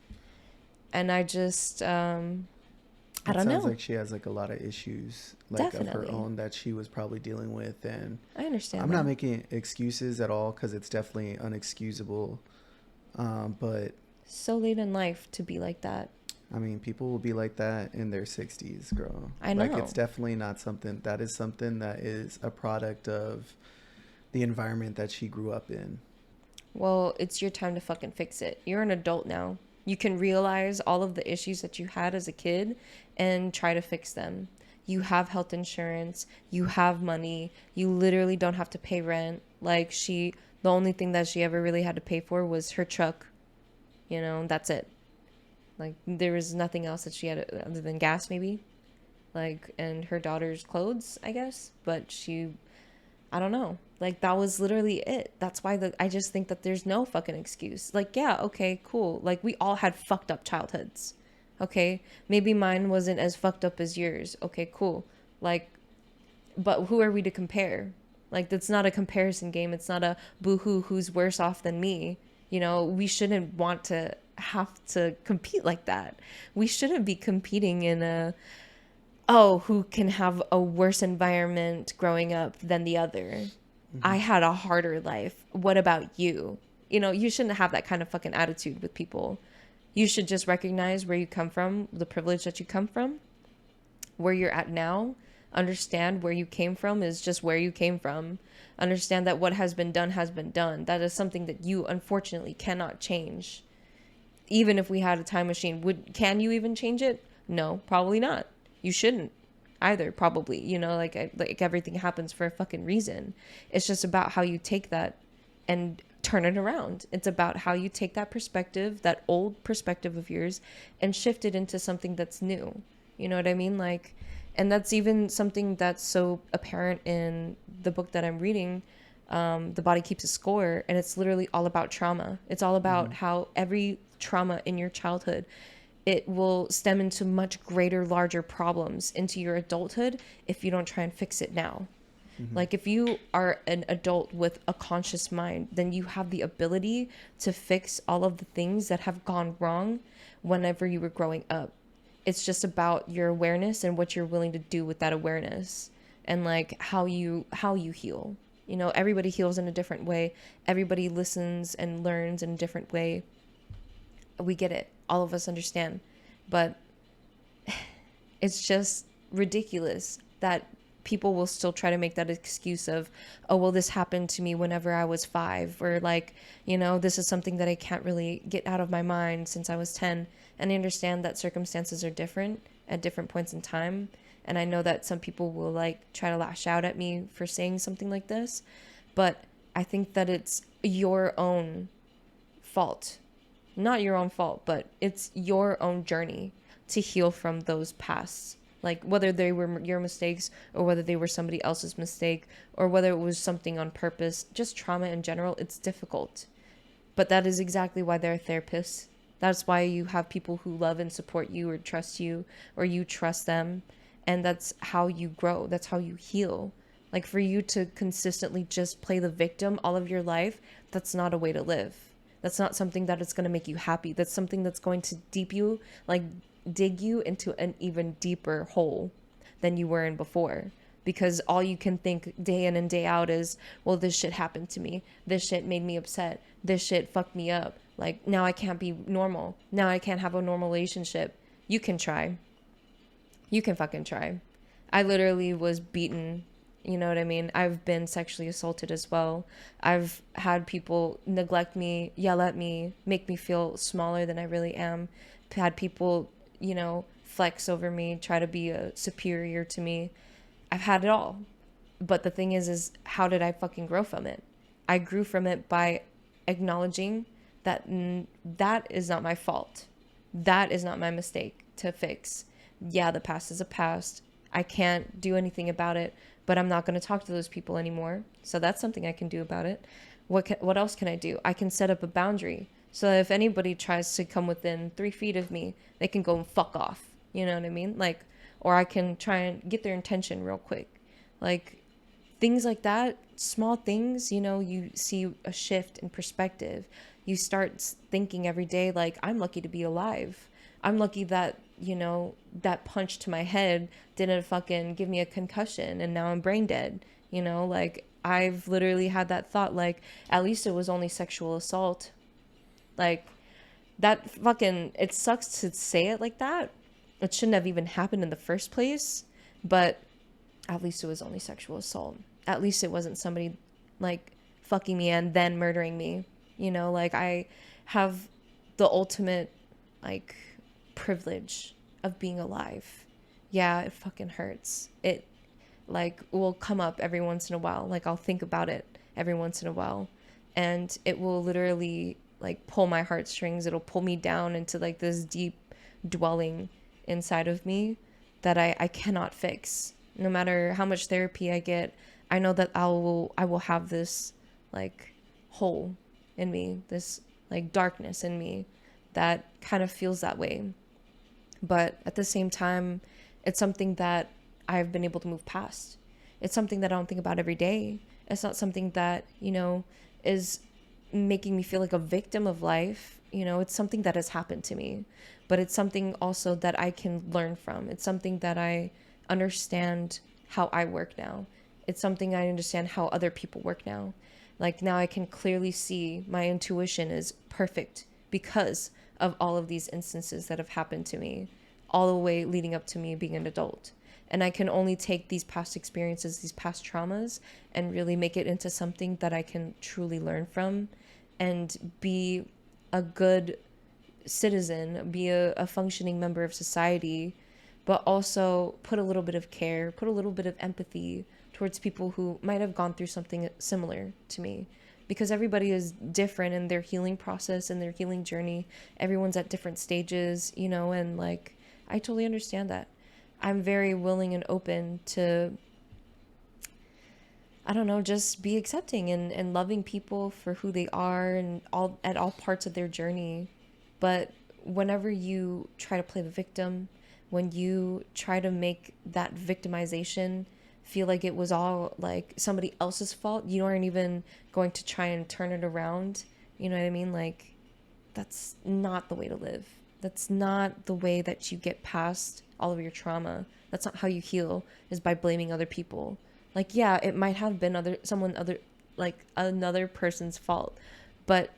And I just I don't know. Sounds like she has like a lot of issues like of her own that she was probably dealing with, and I understand. I'm not making excuses at all because it's definitely unexcusable. But so late in life to be like that. I mean, people will be like that in their 60s, girl. I know. Like, it's definitely not something that is a product of the environment that she grew up in. Well, it's your time to fucking fix it. You're an adult now. You can realize all of the issues that you had as a kid and try to fix them. You have health insurance. You have money. You literally don't have to pay rent. Like, the only thing that she ever really had to pay for was her truck. You know, that's it. Like, there was nothing else that she had other than gas, maybe. Like, and her daughter's clothes, I guess. But I don't know. Like, that was literally it. That's why I just think that there's no fucking excuse. Like, yeah, okay, cool. Like, we all had fucked up childhoods. Okay? Maybe mine wasn't as fucked up as yours. Okay, cool. Like, but who are we to compare? Like, that's not a comparison game. It's not a boo-hoo, who's worse off than me. You know, we shouldn't want to have to compete like that. We shouldn't be competing in who can have a worse environment growing up than the other. Mm-hmm. I had a harder life. What about you? You know, you shouldn't have that kind of fucking attitude with people. You should just recognize where you come from, the privilege that you come from, where you're at now. Understand where you came from is just where you came from. Understand that what has been done has been done. That is something that you unfortunately cannot change. Even if we had a time machine, can you even change it? No, probably not. You shouldn't either, probably. You know, like everything happens for a fucking reason. It's just about how you take that and turn it around. It's about how you take that perspective, that old perspective of yours, and shift it into something that's new. You know what I mean? Like, and that's even something that's so apparent in the book that I'm reading, The Body Keeps a Score, and it's literally all about trauma. It's all about how every trauma in your childhood, it will stem into much greater, larger problems into your adulthood if you don't try and fix it now. Like, if you are an adult with a conscious mind, then you have the ability to fix all of the things that have gone wrong whenever you were growing up. It's just about your awareness and what you're willing to do with that awareness, and like how you heal. You know, everybody heals in a different way. Everybody listens and learns in a different way. We get it. All of us understand. But it's just ridiculous that people will still try to make that excuse of, oh, well, this happened to me whenever I was 5, or like, you know, this is something that I can't really get out of my mind since I was 10. And I understand that circumstances are different at different points in time. And I know that some people will like try to lash out at me for saying something like this, but I think that it's your own fault. Not your own fault, but it's your own journey to heal from those pasts. Like, whether they were your mistakes or whether they were somebody else's mistake or whether it was something on purpose, just trauma in general, it's difficult. But that is exactly why there are therapists. That's why you have people who love and support you or trust you, or you trust them. And that's how you grow. That's how you heal. Like, for you to consistently just play the victim all of your life, that's not a way to live. That's not something that is going to make you happy. That's something that's going to dig you into an even deeper hole than you were in before. Because all you can think day in and day out is, well, this shit happened to me. This shit made me upset. This shit fucked me up. Like, now I can't be normal. Now I can't have a normal relationship. You can try. You can fucking try. I literally was beaten. You know what I mean? I've been sexually assaulted as well. I've had people neglect me, yell at me, make me feel smaller than I really am. Had people, flex over me, try to be superior to me. I've had it all. But the thing is how did I fucking grow from it? I grew from it by acknowledging that that is not my fault. That is not my mistake to fix. Yeah, the past is a past. I can't do anything about it, but I'm not going to talk to those people anymore. So that's something I can do about it. What else can I do? I can set up a boundary. So if anybody tries to come within 3 feet of me, they can go and fuck off. You know what I mean? Like, or I can try and get their attention real quick. Like, things like that, small things, you see a shift in perspective. You start thinking every day, like, I'm lucky to be alive. I'm lucky that, that punch to my head didn't fucking give me a concussion and now I'm brain dead. Like, I've literally had that thought, like, at least it was only sexual assault. Like, that fucking, it sucks to say it like that. It shouldn't have even happened in the first place, but at least it was only sexual assault. At least it wasn't somebody like fucking me and then murdering me. Like, I have the ultimate like privilege of being alive. Yeah, it fucking hurts. It like will come up every once in a while. Like, I'll think about it every once in a while, and it will literally like pull my heartstrings. It'll pull me down into like this deep dwelling inside of me that I cannot fix. No matter how much therapy I get, I know that I will have this like hole in me, this like darkness in me that kind of feels that way. But at the same time, it's something that I've been able to move past. It's something that I don't think about every day. It's not something that, is making me feel like a victim of life. It's something that has happened to me, but it's something also that I can learn from. It's something that I understand how I work now. It's something I understand how other people work now. Like, now I can clearly see my intuition is perfect because of all of these instances that have happened to me, all the way leading up to me being an adult. And I can only take these past experiences, these past traumas, and really make it into something that I can truly learn from and be a good citizen, be a functioning member of society, but also put a little bit of care, put a little bit of empathy towards people who might have gone through something similar to me. Because everybody is different in their healing process and their healing journey. Everyone's at different stages, and like, I totally understand that. I'm very willing and open to, I don't know, just be accepting and loving people for who they are and at all parts of their journey. But whenever you try to play the victim, when you try to make that victimization feel like it was all like somebody else's fault, you aren't even going to try and turn it around. You know what I mean? Like, that's not the way to live. That's not the way that you get past all of your trauma. That's not how you heal, is by blaming other people. Like, yeah, it might have been another person's fault, but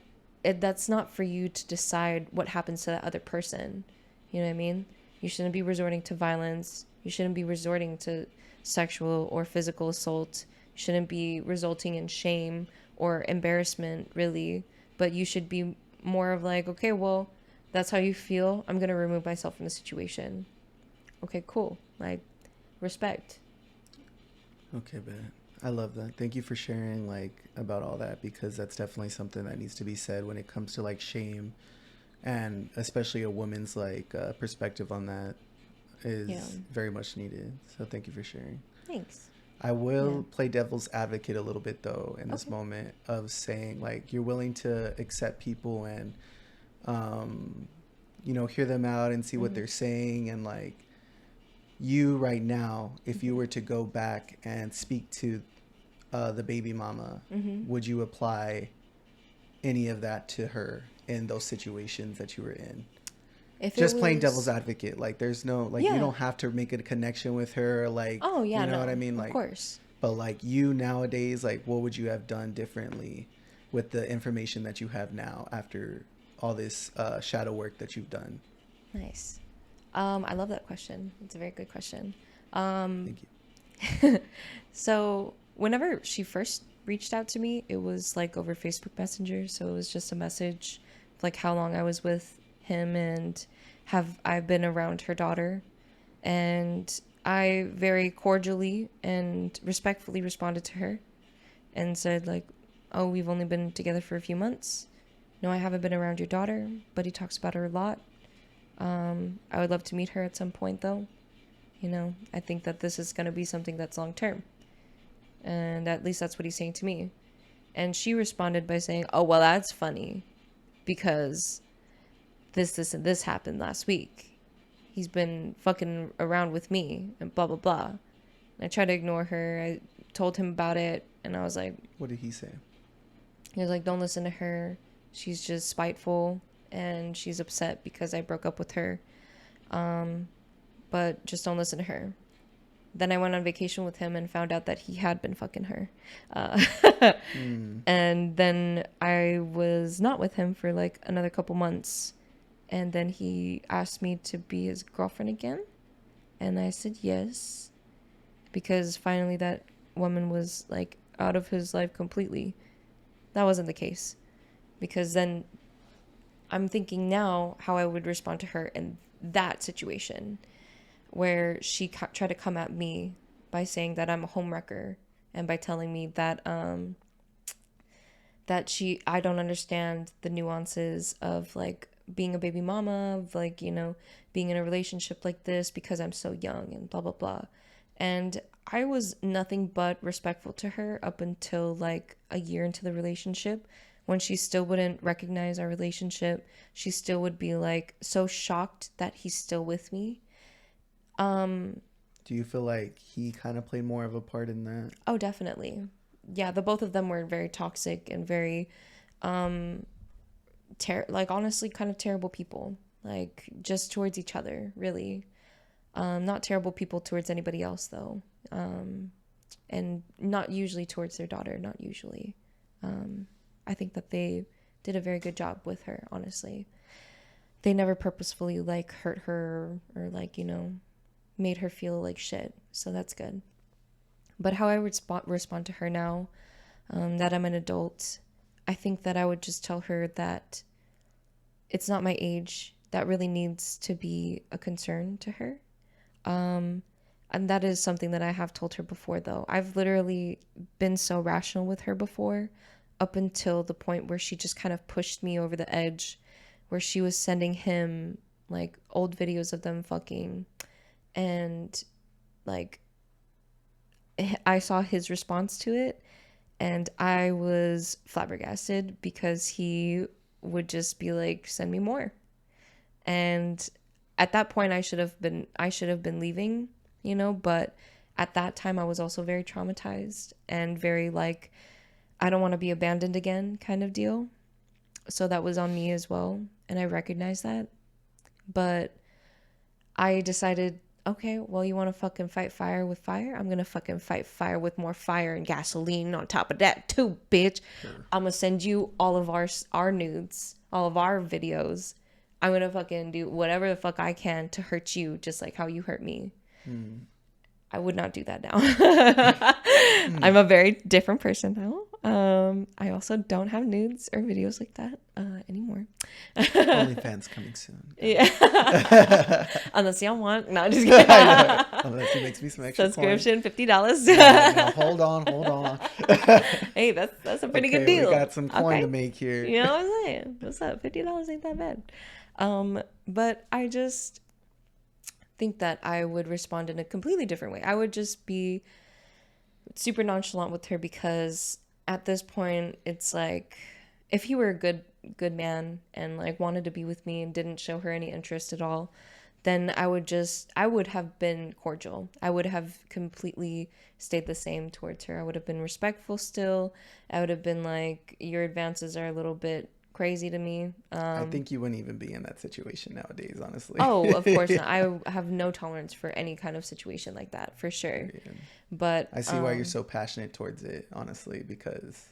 that's not for you to decide what happens to that other person. You know what I mean? You shouldn't be resorting to violence. You shouldn't be resorting to sexual or physical assault. You shouldn't be resulting in shame or embarrassment, really. But you should be more of like, okay, well, that's how you feel. I'm going to remove myself from the situation. Okay, cool. Like, respect. Okay, bet. I love that. Thank you for sharing like about all that, because that's definitely something that needs to be said when it comes to like shame, and especially a woman's like perspective on that is very much needed. So thank you for sharing. Thanks. I will play devil's advocate a little bit though in this moment of saying like you're willing to accept people and hear them out and see what they're saying, and like you right now, if you were to go back and speak to the baby mama, would you apply any of that to her in those situations that you were in? If it Just playing devil's was, advocate, like there's no, like, you yeah. don't have to make a connection with her, like, Oh, you yeah, know what I no, mean, of like, course. but like you nowadays, like what would you have done differently with the information that you have now after all this shadow work that you've done? Nice. I love that question. It's a very good question. Um, Thank you. so whenever she first reached out to me, it was like over Facebook Messenger. So it was just a message, like how long I was with him and have I been around her daughter. And I very cordially and respectfully responded to her and said like, "Oh, we've only been together for a few months. No, I haven't been around your daughter, but he talks about her a lot. I would love to meet her at some point, though. You know, I think that this is going to be something that's long term." And at least that's what he's saying to me. And she responded by saying, "Oh, well, that's funny because this, and this happened last week. He's been fucking around with me and blah, blah, blah." And I tried to ignore her. I told him about it. And I was like, What did he say? he was like, "Don't listen to her. She's just spiteful and she's upset because I broke up with her. But just don't listen to her." Then I went on vacation with him and found out that he had been fucking her. And then I was not with him for like another couple months. And then he asked me to be his girlfriend again. And I said yes. Because finally that woman was like out of his life completely. That wasn't the case. Because then I'm thinking now how I would respond to her in that situation where she tried to come at me by saying that I'm a homewrecker and by telling me that I don't understand the nuances of like being a baby mama, of like, you know, being in a relationship like this because I'm so young and blah blah blah. And I was nothing but respectful to her up until like a year into the relationship, when she still wouldn't recognize our relationship. She still would be like so shocked that he's still with me. Do you feel like he kind of played more of a part in that? Oh, definitely. Yeah, the both of them were very toxic and very like honestly kind of terrible people. Like just towards each other, really. Not terrible people towards anybody else though. And not usually towards their daughter, not usually. I think that they did a very good job with her, honestly. They never purposefully like hurt her or like, you know, made her feel like shit. So that's good. But how I would respond to her now, that I'm an adult, I think that I would just tell her that it's not my age that really needs to be a concern to her. And that is something that I have told her before, though. I've literally been so rational with her before, up until the point where she just kind of pushed me over the edge, where she was sending him like old videos of them fucking. And like, I saw his response to it, and I was flabbergasted because he would just be like, "Send me more." And at that point I should have been leaving, you know, but at that time I was also very traumatized and very like, I don't want to be abandoned again kind of deal. So that was on me as well, and I recognize that. But I decided, okay, well, you want to fucking fight fire with fire? I'm going to fucking fight fire with more fire and gasoline on top of that too, bitch. Sure. I'm going to send you all of our nudes, all of our videos. I'm going to fucking do whatever the fuck I can to hurt you, just like how you hurt me. I would not do that now. I'm a very different person now. I also don't have nudes or videos like that anymore. OnlyFans coming soon. Yeah. Unless y'all want. No, just kidding. Unless it makes me some extra subscription, coin. $50. No, hold on. Hey, that's a pretty Okay, good deal. we got some coin to make here. You know what I'm saying? What's up? $50 ain't that bad. But I just think that I would respond in a completely different way. I would just be super nonchalant with her, because at this point it's like, if he were a good man and like wanted to be with me and didn't show her any interest at all, then I would have been cordial. I would have completely stayed the same towards her. I would have been respectful still. I would have been like, your advances are a little bit crazy to me. I think you wouldn't even be in that situation nowadays, honestly. Oh, of course not. I have no tolerance for any kind of situation like that, for sure. Yeah. But I see why you're so passionate towards it, honestly, because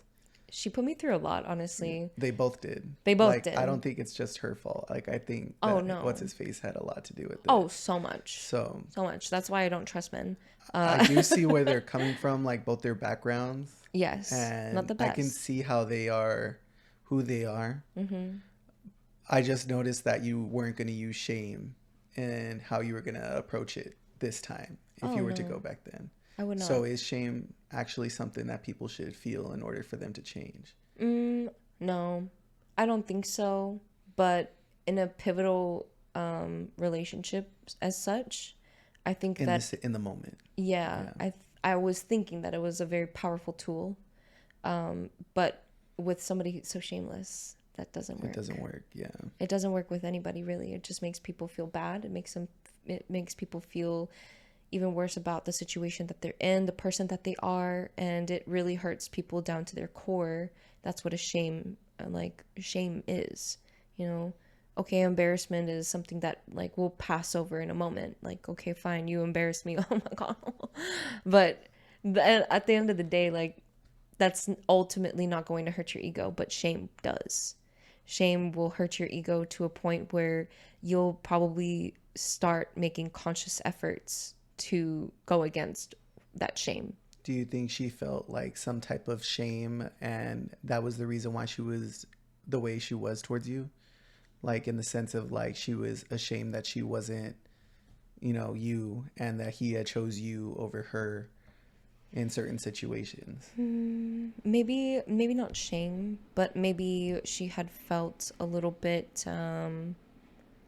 she put me through a lot, honestly. they both did. They both like, did. I don't think it's just her fault. Like, I think Oh, that no. what's his face had a lot to do with it. Oh, so much. So much. That's why I don't trust men. I do see where they're coming from, like both their backgrounds. Yes, And not the best. I can see how they are, who they are. Mm-hmm. I just noticed that you weren't going to use shame and how you were going to approach it this time if you were to go back then. I would not. So is shame actually something that people should feel in order for them to change? No, I don't think so. But in a pivotal relationship as such, I think In the moment. Yeah. I was thinking that it was a very powerful tool. But with somebody who's so shameless, that doesn't work. It doesn't work, yeah. It doesn't work with anybody, really. It just makes people feel bad. It makes people feel even worse about the situation that they're in, the person that they are, and it really hurts people down to their core. That's what shame is, you know. Okay, embarrassment is something that like will pass over in a moment. Like, okay, fine, you embarrassed me. Oh my god. But at the end of the day, like, that's ultimately not going to hurt your ego, but shame does. Shame will hurt your ego to a point where you'll probably start making conscious efforts to go against that shame. Do you think she felt like some type of shame and that was the reason why she was the way she was towards you? Like in the sense of like she was ashamed that she wasn't, you, and that he had chose you over her in certain situations. Maybe not shame, but maybe she had felt a little bit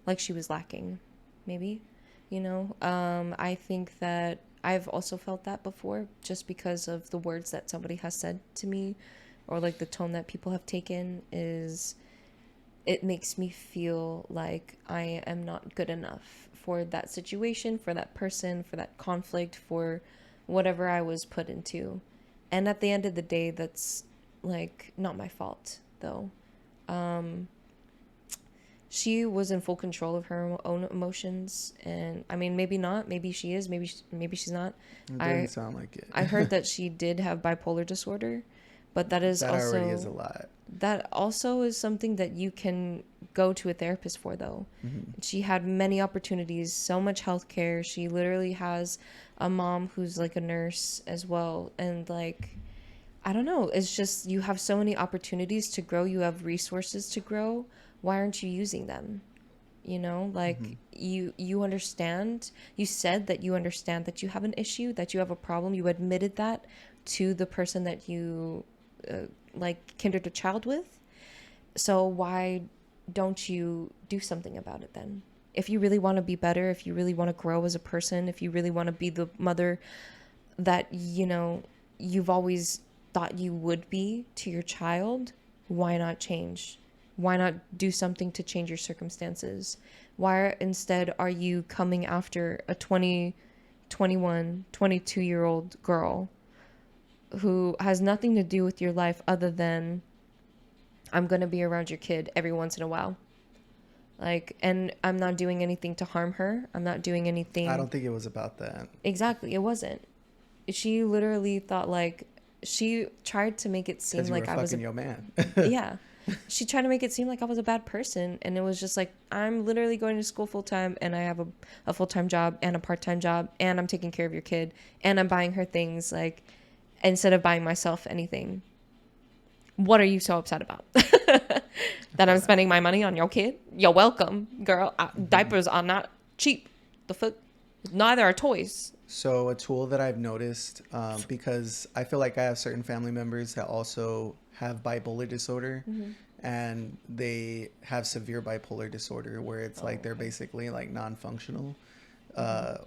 like she was lacking. Maybe, I think that I've also felt that before, just because of the words that somebody has said to me, or like the tone that people have taken it makes me feel like I am not good enough for that situation, for that person, for that conflict, for whatever I was put into. And at the end of the day, that's like not my fault though. She was in full control of her own emotions, and I mean, maybe not, maybe she is, maybe she's not. It didn't sound like it. I heard that she did have bipolar disorder, but that already is a lot. That also is something that you can go to a therapist for, though. Mm-hmm. She had many opportunities, so much healthcare. She literally has a mom who's like a nurse as well. And like, I don't know. It's just, you have so many opportunities to grow. You have resources to grow. Why aren't you using them? You understand. You said that you understand that you have an issue, that you have a problem. You admitted that to the person that you kindred a child with. So why don't you do something about it then? If you really want to be better, if you really want to grow as a person, if you really want to be the mother that you've always thought you would be to your child, why not change? Why not do something to change your circumstances? Why instead are you coming after a 20, 21, 22-year-old girl who has nothing to do with your life other than, I'm going to be around your kid every once in a while. Like, and I'm not doing anything to harm her. I'm not doing anything. I don't think it was about that. Exactly. It wasn't. She literally thought like, she tried to make it seem like I was your man. Yeah. She tried to make it seem like I was a bad person. And it was just like, I'm literally going to school full time, and I have a full-time job and a part-time job, and I'm taking care of your kid, and I'm buying her things, like, instead of buying myself anything. What are you so upset about? That I'm spending my money on your kid? You're welcome, girl. Diapers are not cheap. The fuck? Neither are toys. So a tool that I've noticed, because I feel like I have certain family members that also have bipolar disorder, and they have severe bipolar disorder where it's like they're basically like non-functional,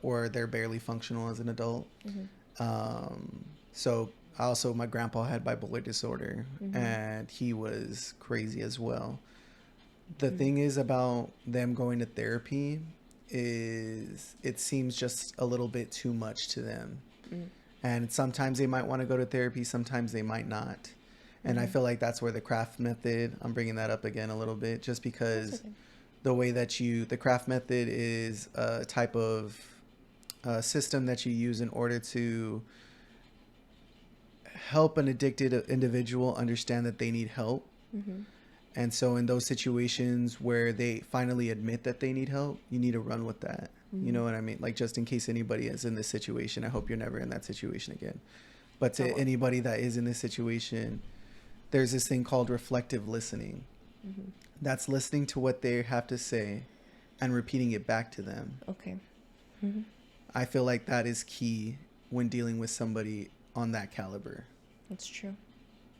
or they're barely functional as an adult. So also my grandpa had bipolar disorder, and he was crazy as well. The thing is about them going to therapy is it seems just a little bit too much to them. Mm. And sometimes they might want to go to therapy, sometimes they might not. And I feel like that's where the craft method, I'm bringing that up again a little bit, just because Okay. the way that the craft method is a type of system that you use in order to help an addicted individual understand that they need help. Mm-hmm. And so in those situations where they finally admit that they need help, you need to run with that. You know what I mean? Like, just in case anybody is in this situation, I hope you're never in that situation again. But to anybody that is in this situation, there's this thing called reflective listening. Mm-hmm. That's listening to what they have to say and repeating it back to them. Okay. Mm-hmm. I feel like that is key when dealing with somebody on that caliber. That's true.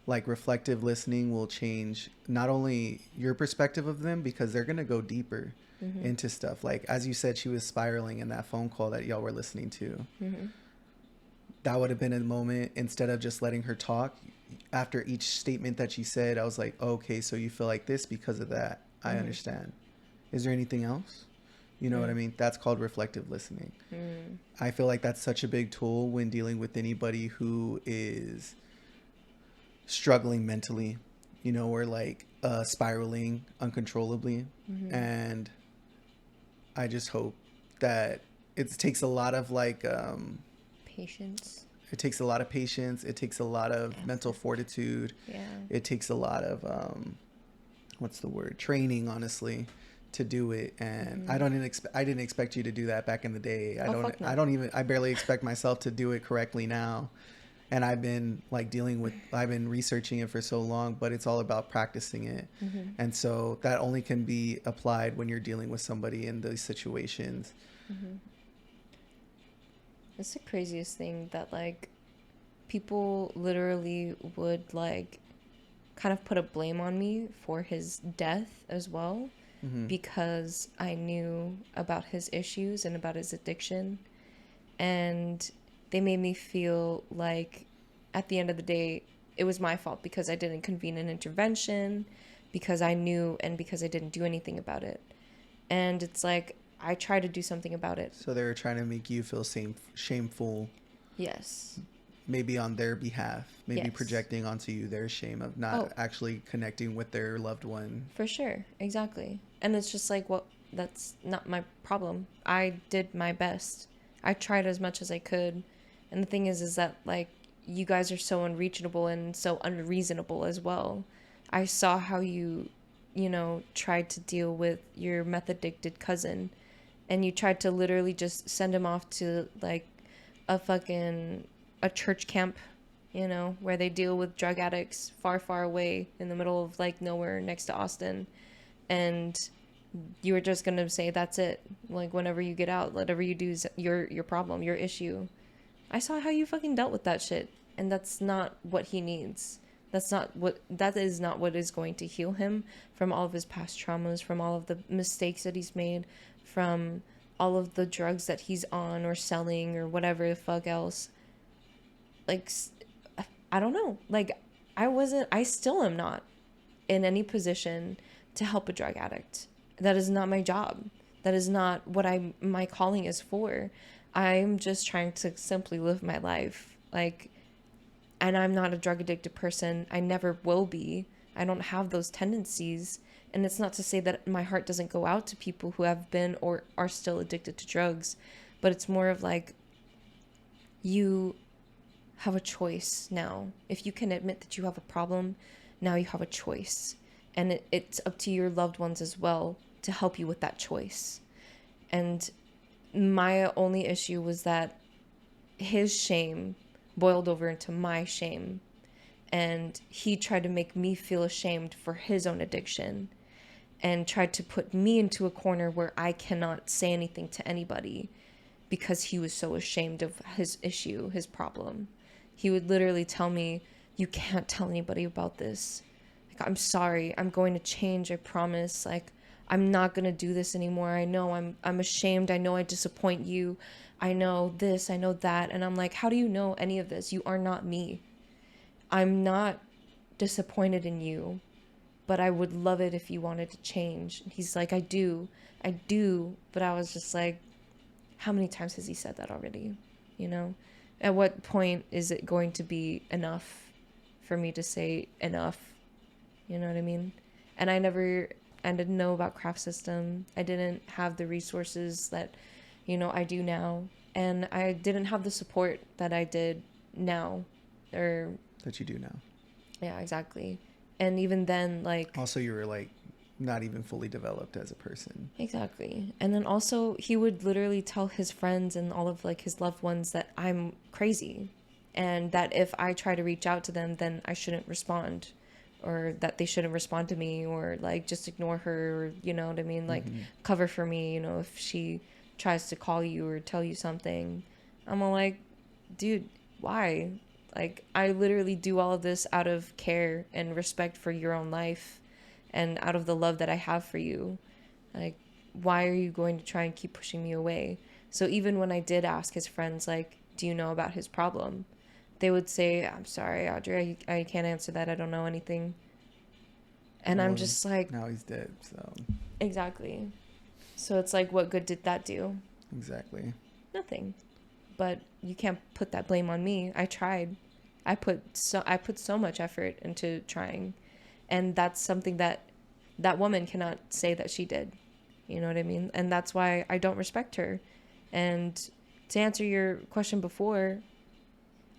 Like, reflective listening will change not only your perspective of them, because they're going to go deeper into stuff. Like, as you said, she was spiraling in that phone call that y'all were listening to. Mm-hmm. That would have been a moment, instead of just letting her talk, after each statement that she said, I was like, oh, okay, so you feel like this because of that. I understand. Is there anything else? You know what I mean? That's called reflective listening. I feel like that's such a big tool when dealing with anybody who is struggling mentally, you know, or like spiraling uncontrollably. And I just hope that it takes a lot of like Patience. it takes a lot of patience, it takes a lot of mental fortitude, Yeah. it takes a lot of what's the word, training, honestly, to do it. And I didn't expect you to do that back in the day. Fuck no. I barely expect myself to do it correctly now. And I've been like I've been researching it for so long, but it's all about practicing it. And so that only can be applied when you're dealing with somebody in those situations. It's the craziest thing that, like, people literally would, like, kind of put a blame on me for his death as well, because I knew about his issues and about his addiction. And they made me feel like, at the end of the day, it was my fault because I didn't convene an intervention, because I knew, and because I didn't do anything about it. And it's like, I tried to do something about it. So they were trying to make you feel shameful, Yes. maybe on their behalf, maybe Yes. projecting onto you their shame of not actually connecting with their loved one. For sure. Exactly. And it's just like, well, that's not my problem. I did my best. I tried as much as I could. And the thing is that, like, you guys are so unreachable and so unreasonable as well. I saw how you tried to deal with your meth addicted cousin, and you tried to literally just send him off to, like, a church camp, where they deal with drug addicts far, far away in the middle of, like, nowhere next to Austin. And you were just going to say, that's it. Like, whenever you get out, whatever you do is your problem, your issue. I saw how you fucking dealt with that shit. And that's not what he needs. That is not what is going to heal him from all of his past traumas, from all of the mistakes that he's made, from all of the drugs that he's on or selling or whatever the fuck else. Like, I don't know. Like, I still am not in any position to help a drug addict. That is not my job. That is not what my calling is for. I'm just trying to simply live my life. Like, and I'm not a drug addicted person. I never will be. I don't have those tendencies. And it's not to say that my heart doesn't go out to people who have been or are still addicted to drugs. But it's more of like, you have a choice now. If you can admit that you have a problem, now you have a choice. And it's up to your loved ones as well to help you with that choice. And my only issue was that his shame boiled over into my shame, and he tried to make me feel ashamed for his own addiction, and tried to put me into a corner where I cannot say anything to anybody because he was so ashamed of his issue, his problem. He would literally tell me, you can't tell anybody about this. Like, I'm sorry, I'm going to change, I promise. Like, I'm not going to do this anymore. I know I'm ashamed. I know I disappoint you. I know this, I know that. And I'm like, how do you know any of this? You are not me. I'm not disappointed in you. but I would love it if you wanted to change. And he's like, I do. But I was just like, how many times has he said that already? You know, at what point is it going to be enough for me to say enough? You know what I mean? And I didn't know about craft system. I didn't have the resources that, I do now. And I didn't have the support that I did now. Or That you do now. yeah, exactly. And even then, like, Also, you were like not even fully developed as a person. exactly. And then also he would literally tell his friends and all of like his loved ones that I'm crazy, and that if I try to reach out to them, then I shouldn't respond, or that they shouldn't respond to me, or like just ignore her, or you know what I mean, like cover for me, if she tries to call you or tell you something. I'm all like, dude, why? Like, I literally do all of this out of care and respect for your own life, and out of the love that I have for you. Like, why are you going to try and keep pushing me away? So even when I did ask his friends, like, do you know about his problem? They would say, I'm sorry, Audrey, I can't answer that. I don't know anything. And I'm just like, now he's dead, so. Exactly. So it's like, what good did that do? Exactly. Nothing. But you can't put that blame on me. I tried. I put so much effort into trying. And that's something that woman cannot say that she did. You know what I mean? And that's why I don't respect her. And to answer your question before,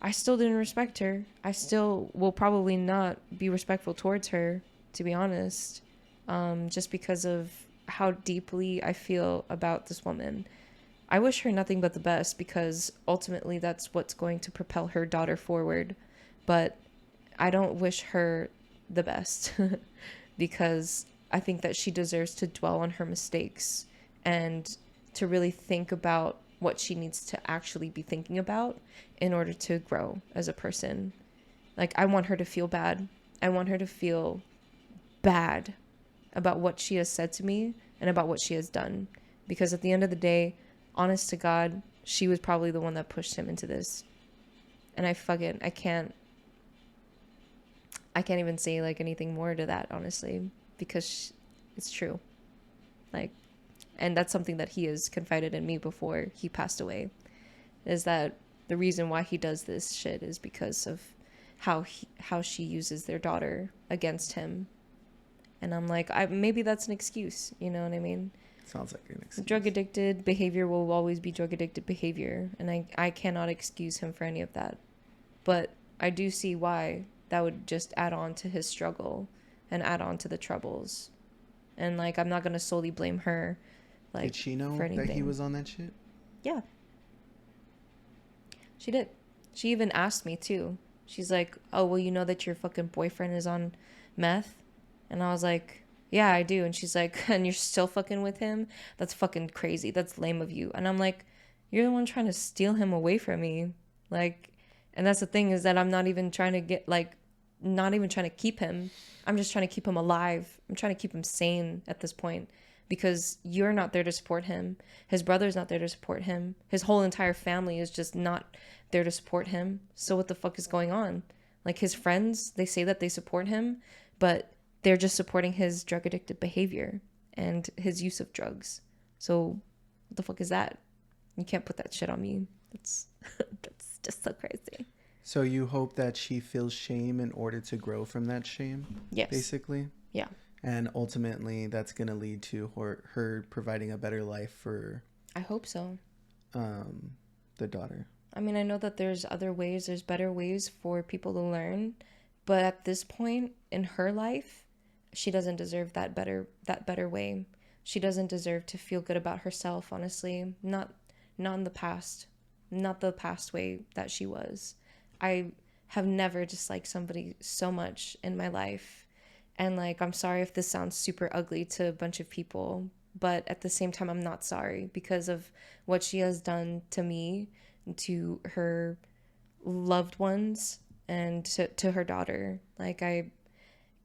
I still didn't respect her. I still will probably not be respectful towards her, to be honest, just because of how deeply I feel about this woman. I wish her nothing but the best, because ultimately that's what's going to propel her daughter forward. But I don't wish her the best because I think that she deserves to dwell on her mistakes and to really think about what she needs to actually be thinking about in order to grow as a person. Like, I want her to feel bad. I want her to feel bad about what she has said to me and about what she has done. Because at the end of the day, honest to God, she was probably the one that pushed him into this. And I can't even say like anything more to that, honestly, because it's true. Like, and that's something that he has confided in me before he passed away, is that the reason why he does this shit is because of how she uses their daughter against him. And I'm like, maybe that's an excuse, you know what I mean? Sounds like an excuse. Drug addicted behavior will always be drug addicted behavior, and I cannot excuse him for any of that. But I do see why that would just add on to his struggle and add on to the troubles. And like, I'm not gonna solely blame her. Like, did she know for anything. that he was on that shit? Yeah, she did. She even asked me too. She's like, oh, well, you know that your fucking boyfriend is on meth? And I was like, yeah, I do. And she's like, and you're still fucking with him? That's fucking crazy. That's lame of you. And I'm like, you're the one trying to steal him away from me. Like, and that's the thing, is that I'm not even trying to get, like, not even trying to keep him. I'm just trying to keep him alive. I'm trying to keep him sane at this point, because you're not there to support him. His brother's not there to support him. His whole entire family is just not there to support him. So what the fuck is going on? Like, his friends, they say that they support him, but they're just supporting his drug addicted behavior and his use of drugs. So what the fuck is that? You can't put that shit on me. That's that's just so crazy. So you hope that she feels shame in order to grow from that shame? Yes. Basically? Yeah. And ultimately that's going to lead to her providing a better life for... I hope so. The daughter. I mean, I know that there's other ways, there's better ways for people to learn, but at this point in her life, she doesn't deserve that better way. She doesn't deserve to feel good about herself, honestly. Not in the past. Not the past way that she was. I have never disliked somebody so much in my life. And like, I'm sorry if this sounds super ugly to a bunch of people, but at the same time, I'm not sorry, because of what she has done to me, to her loved ones, and to her daughter. Like, I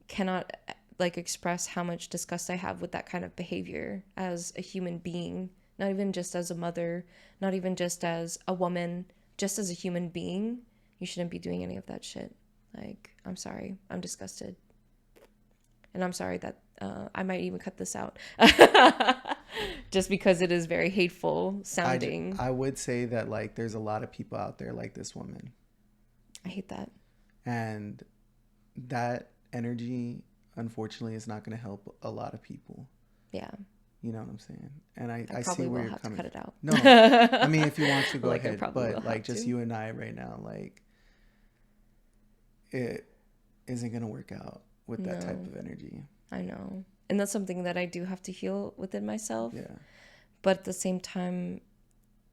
cannot like express how much disgust I have with that kind of behavior as a human being, not even just as a mother, not even just as a woman, just as a human being. You shouldn't be doing any of that shit. Like, I'm sorry, I'm disgusted. And I'm sorry that I might even cut this out just because it is very hateful sounding. I would say that like there's a lot of people out there like this woman. I hate that. And that energy, unfortunately, is not going to help a lot of people. Yeah. You know what I'm saying? And I see probably where will you're have to coming. cut it out. No, I mean if you want to go Like, I ahead, probably will but like have just to. you and I right now, like it isn't going to work out with that type of energy. I know. And that's something that I do have to heal within myself. Yeah. But at the same time,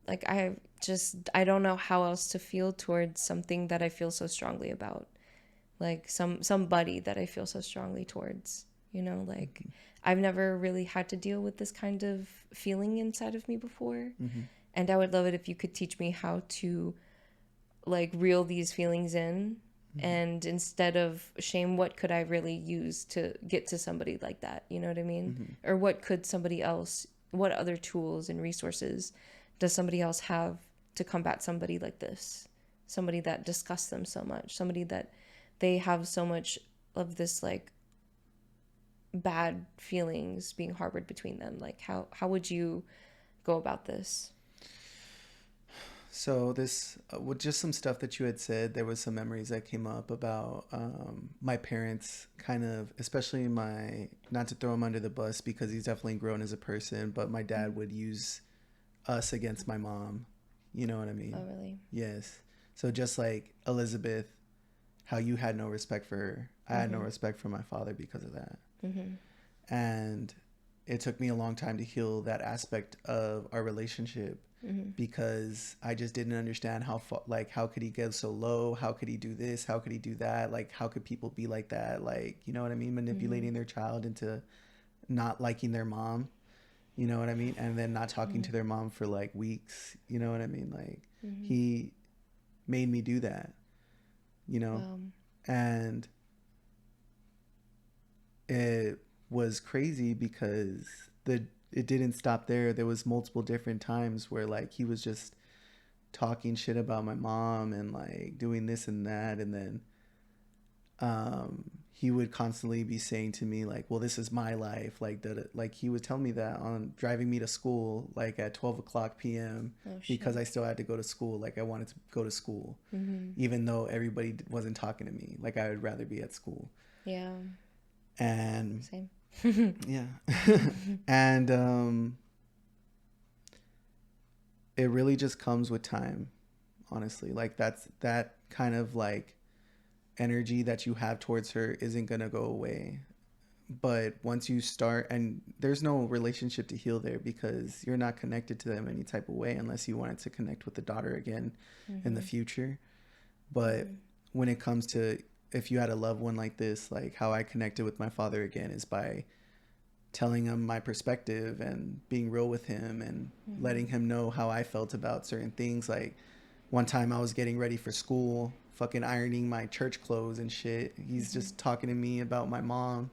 like I don't know how else to feel towards something that I feel so strongly about. Like somebody that I feel so strongly towards, you know, like I've never really had to deal with this kind of feeling inside of me before. And I would love it if you could teach me how to like reel these feelings in. And instead of shame, what could I really use to get to somebody like that? You know what I mean? Or what other tools and resources does somebody else have to combat somebody like this? Somebody that disgusts them so much, somebody that they have so much of this like bad feelings being harbored between them. Like how would you go about this? So this, with just some stuff that you had said, there was some memories that came up about my parents kind of, especially not to throw him under the bus because he's definitely grown as a person, but my dad would use us against my mom. You know what I mean? Oh, really? Yes. So just like Elizabeth, how you had no respect for her, I had no respect for my father because of that. And it took me a long time to heal that aspect of our relationship. Because I just didn't understand how could he get so low? How could he do this? How could he do that? Like, how could people be like that? Like, you know what I mean? Manipulating their child into not liking their mom, you know what I mean? And then not talking to their mom for like weeks, you know what I mean? Like, he made me do that, you know? And it was crazy because it didn't stop there. There was multiple different times where like he was just talking shit about my mom and like doing this and that, and then he would constantly be saying to me like, well, this is my life, like that. Like he would tell me that on driving me to school like at 12:00 p.m. Because I still had to go to school. Like I wanted to go to school even though everybody wasn't talking to me. Like I would rather be at school. Yeah. And same. Yeah. And it really just comes with time, honestly. Like that kind of like energy that you have towards her isn't gonna go away. But once you start, and there's no relationship to heal there because you're not connected to them any type of way unless you wanted to connect with the daughter again in the future. But when it comes to if you had a loved one like this, like how I connected with my father again is by telling him my perspective and being real with him and letting him know how I felt about certain things. Like one time I was getting ready for school, fucking ironing my church clothes and shit. He's just talking to me about my mom.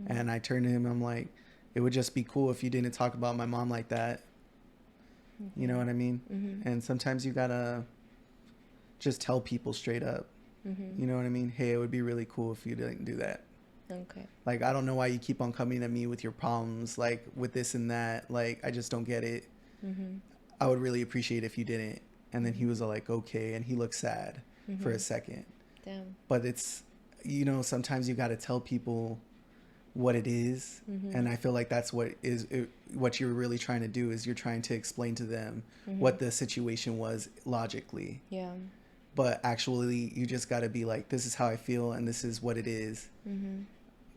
And I turned to him, I'm like, it would just be cool if you didn't talk about my mom like that. You know what I mean? And sometimes you gotta just tell people straight up. You know what I mean? Hey, it would be really cool if you didn't do that. Okay. Like, I don't know why you keep on coming at me with your problems, like with this and that. Like, I just don't get it. I would really appreciate if you didn't. And then he was like, okay. And he looked sad for a second. Damn. But it's, you know, sometimes you got to tell people what it is. And I feel like that's what you're really trying to do is you're trying to explain to them what the situation was logically. Yeah. But actually, you just got to be like, this is how I feel and this is what it is. And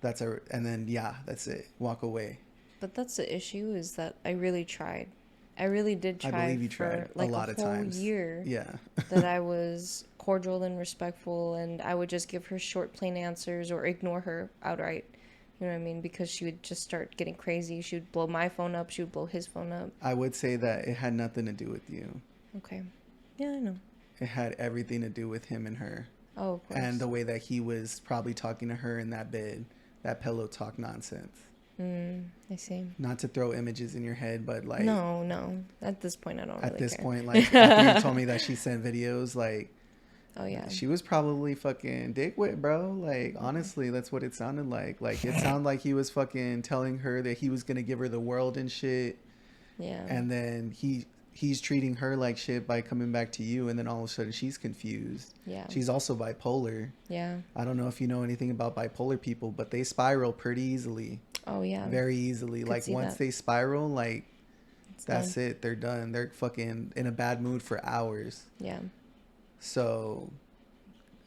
then, that's it. Walk away. But that's the issue is that I really tried. I really did try. I believe you tried like a lot of times. Year. Yeah. that I was cordial and respectful, and I would just give her short, plain answers or ignore her outright. You know what I mean? Because she would just start getting crazy. She would blow my phone up. She would blow his phone up. I would say that it had nothing to do with you. Okay. Yeah, I know. It had everything to do with him and her. Oh, of course. And the way that he was probably talking to her in that bed, that pillow talk nonsense. I see. Not to throw images in your head, but like... No. At this point, I don't really care. At this point, like, after you told me that she sent videos, like, Oh yeah. She was probably fucking dick wit, bro. Like, honestly, that's what it sounded like. Like, it sounded like he was fucking telling her that he was gonna give her the world and shit, Yeah. and then he's treating her like shit by coming back to you, and then all of a sudden she's confused. Yeah. She's also bipolar. Yeah. I don't know if you know anything about bipolar people, but they spiral pretty easily. Oh yeah. Very easily. Could Like, see once that. they spiral, like, It's that's done. it. They're done. They're fucking in a bad mood for hours. Yeah. So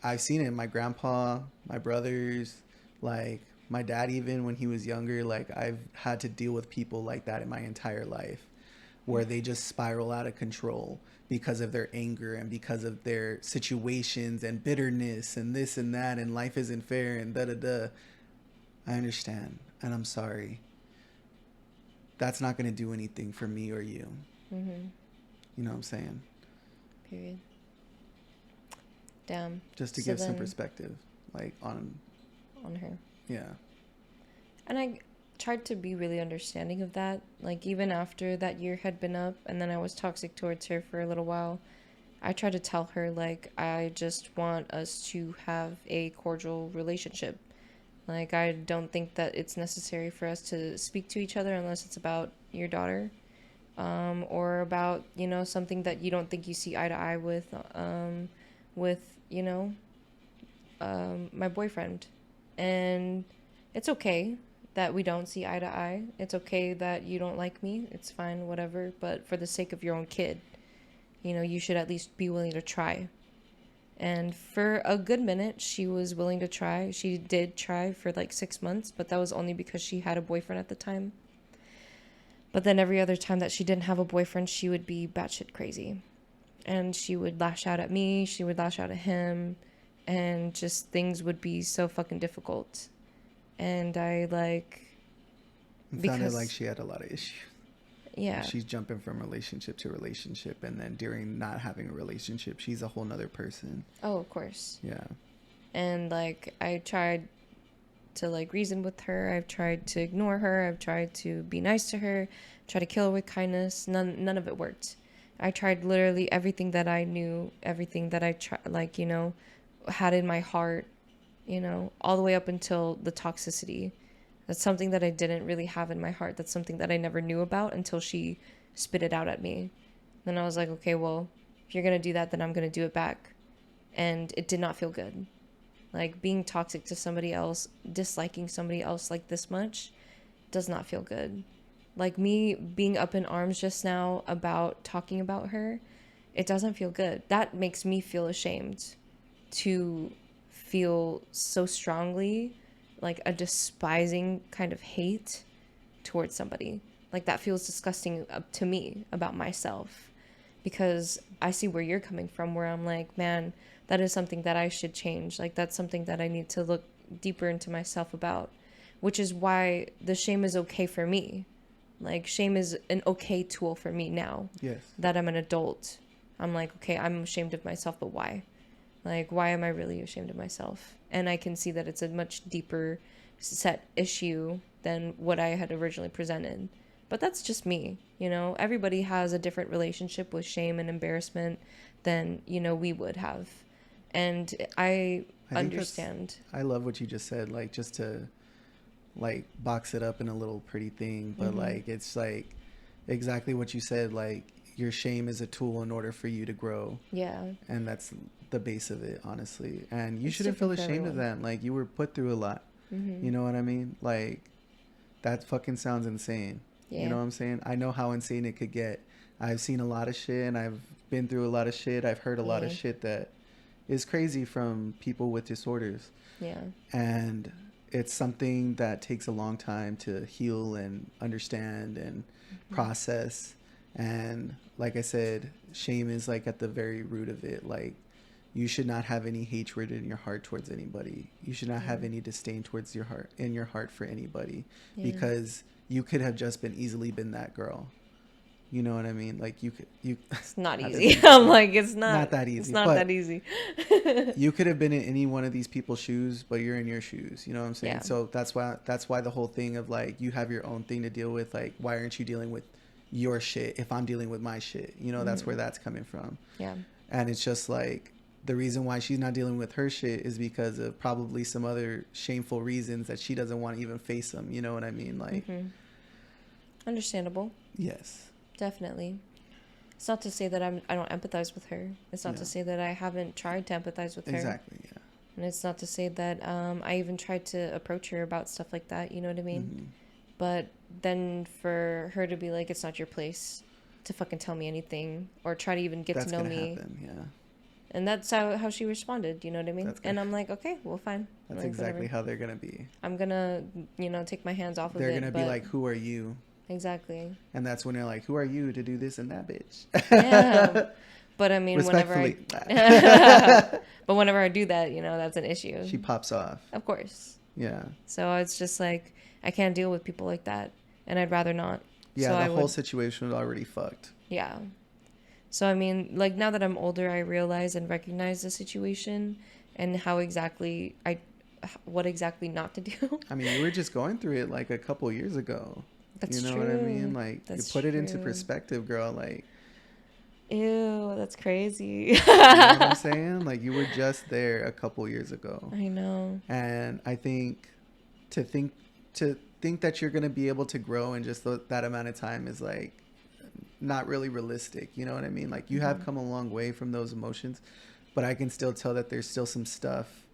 I've seen it in my grandpa, my brothers, like my dad, even when he was younger. Like, I've had to deal with people like that in my entire life, where they just spiral out of control because of their anger and because of their situations and bitterness and this and that, and life isn't fair and da da da. I understand, and I'm sorry. That's not going to do anything for me or you. Mm-hmm. You know what I'm saying? Period. Damn. Just to So give some then- perspective, like, on her. yeah. And I tried to be really understanding of that. Like, even after that year had been up and then I was toxic towards her for a little while, I tried to tell her, like, I just want us to have a cordial relationship. Like, I don't think that it's necessary for us to speak to each other unless it's about your daughter, or about, you know, something that you don't think you see eye to eye with, you know, my boyfriend. And it's okay that we don't see eye to eye. It's okay that you don't like me. It's fine, whatever. But for the sake of your own kid, you know, you should at least be willing to try. And for a good minute, she was willing to try. She did try for like 6 months, but that was only because she had a boyfriend at the time. But then every other time that she didn't have a boyfriend, she would be batshit crazy. And she would lash out at me. She would lash out at him. And just things would be so fucking difficult. And I like... It sounded because- like she had a lot of issues. Yeah. She's jumping from relationship to relationship, and then during not having a relationship, she's a whole nother person. Oh, of course. Yeah. And like, I tried to like reason with her. I've tried to ignore her. I've tried to be nice to her, try to kill her with kindness. None of it worked. I tried literally everything that I knew, everything that I like, you know, had in my heart, you know, all the way up until the toxicity. That's something that I didn't really have in my heart. That's something that I never knew about until she spit it out at me. Then I was like, okay, well, if you're going to do that, then I'm going to do it back. And it did not feel good. Like, being toxic to somebody else, disliking somebody else like this much does not feel good. Like, me being up in arms just now about talking about her, it doesn't feel good. That makes me feel ashamed to feel so strongly like a despising kind of hate towards somebody. Like, that feels disgusting to me about myself, because I see where you're coming from, where I'm like, man, that is something that I should change. Like, that's something that I need to look deeper into myself about, which is why the shame is okay for me. Like, shame is an okay tool for me now. Yes. That I'm an adult. I'm like, okay, I'm ashamed of myself, but why? Like, why am I really ashamed of myself? And I can see that it's a much deeper set issue than what I had originally presented. But that's just me, you know? Everybody has a different relationship with shame and embarrassment than, you know, we would have. And I understand. I love what you just said, like, just to, like, box it up in a little pretty thing. But, like, it's, like, exactly what you said. Like, your shame is a tool in order for you to grow. Yeah. And that's the base of it, honestly. And you It's shouldn't feel different for ashamed of everyone. that. Like, you were put through a lot. You know what I mean? Like, that fucking sounds insane. Yeah. You know what I'm saying? I know how insane it could get. I've seen a lot of shit, and I've been through a lot of shit. I've heard a lot of shit that is crazy from people with disorders. Yeah. And it's something that takes a long time to heal and understand and process. And like I said, shame is like at the very root of it. Like, you should not have any hatred in your heart towards anybody. You should not have any disdain towards your heart for anybody, because you could have just easily been that girl. You know what I mean? Like, It's not easy. I'm like, it's not that easy. It's not but that easy. you could have been in any one of these people's shoes, but you're in your shoes. You know what I'm saying? Yeah. So that's why the whole thing of, like, you have your own thing to deal with. Like, why aren't you dealing with your shit if I'm dealing with my shit? You know, that's where that's coming from. Yeah. And it's just like, the reason why she's not dealing with her shit is because of probably some other shameful reasons that she doesn't want to even face them. You know what I mean? Like, Understandable. yes. Definitely. It's not to say that I don't empathize with her. It's not to say that I haven't tried to empathize with her. Exactly, yeah. And it's not to say that I even tried to approach her about stuff like that. You know what I mean? But then for her to be like, it's not your place to fucking tell me anything or try to even get That's to know gonna me. happen, yeah. And that's how she responded. You know what I mean? That's And I'm like, okay, well, fine. That's like, exactly whatever. how they're gonna be. I'm gonna, take my hands off of it. They're gonna be like, who are you? Exactly. And that's when they're like, who are you to do this and that, bitch? Yeah. But I mean, whenever I do that, that's an issue. She pops off. Of course. Yeah. So it's just like, I can't deal with people like that. And I'd rather not. Yeah, so the whole situation was already fucked. Yeah. So, I mean, like, now that I'm older, I realize and recognize the situation and what exactly not to do. I mean, you were just going through it like a couple years ago. That's you know true. what I mean? Like, That's you put it into true. perspective, girl. Like, Ew, that's crazy. you know what I'm saying? Like, you were just there a couple years ago. I know. And I think to think that you're gonna be able to grow in just that amount of time is like not really realistic. You know what I mean? Like, you have come a long way from those emotions, but I can still tell that there's still some stuff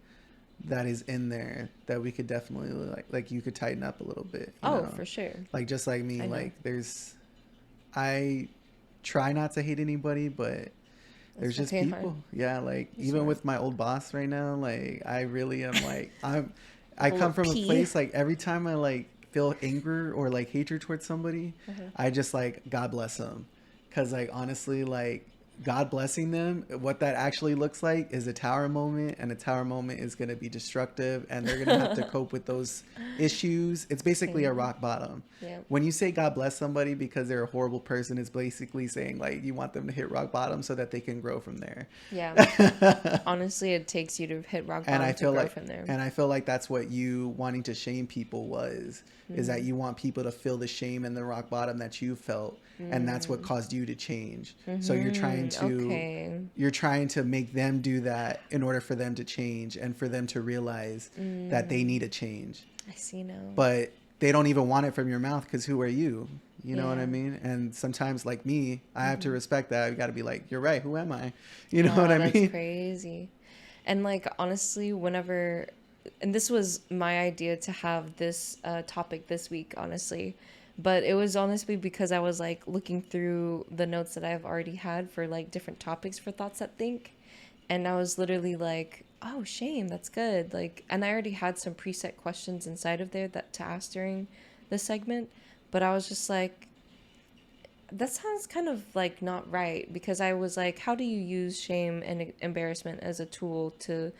that is in there that we could definitely like you could tighten up a little bit. You know? For sure. Like, just like me, like I try not to hate anybody, but there's just people. Hard. Yeah, like even with my old boss right now, like I really am like I come from a place like every time I like feel anger or like hatred towards somebody, I just like God bless them, because like honestly, like God blessing them, what that actually looks like is a tower moment, and a tower moment is going to be destructive, and they're going to have to cope with those issues. It's basically a rock bottom. Yeah. When you say God bless somebody because they're a horrible person, it's basically saying like you want them to hit rock bottom so that they can grow from there. Yeah. Honestly, it takes you to hit rock bottom to grow from there. And I feel like that's what you wanting to shame people was, is that you want people to feel the shame and the rock bottom that you felt. And that's what caused you to change. So you're trying to make them do that in order for them to change and for them to realize that they need a change. I see now. But they don't even want it from your mouth, because who are you? You know what I mean? And sometimes, like me, I have to respect that. You got to be like, you're right. Who am I? You know what I mean? That's crazy. And like, honestly, and this was my idea to have this topic this week, honestly. But it was honestly because I was like looking through the notes that I've already had for like different topics for Thoughts That Think. And I was literally like, oh, shame, that's good. Like, and I already had some preset questions inside of there to ask during the segment. But I was just like, that sounds kind of like not right, because I was like, how do you use shame and embarrassment as a tool to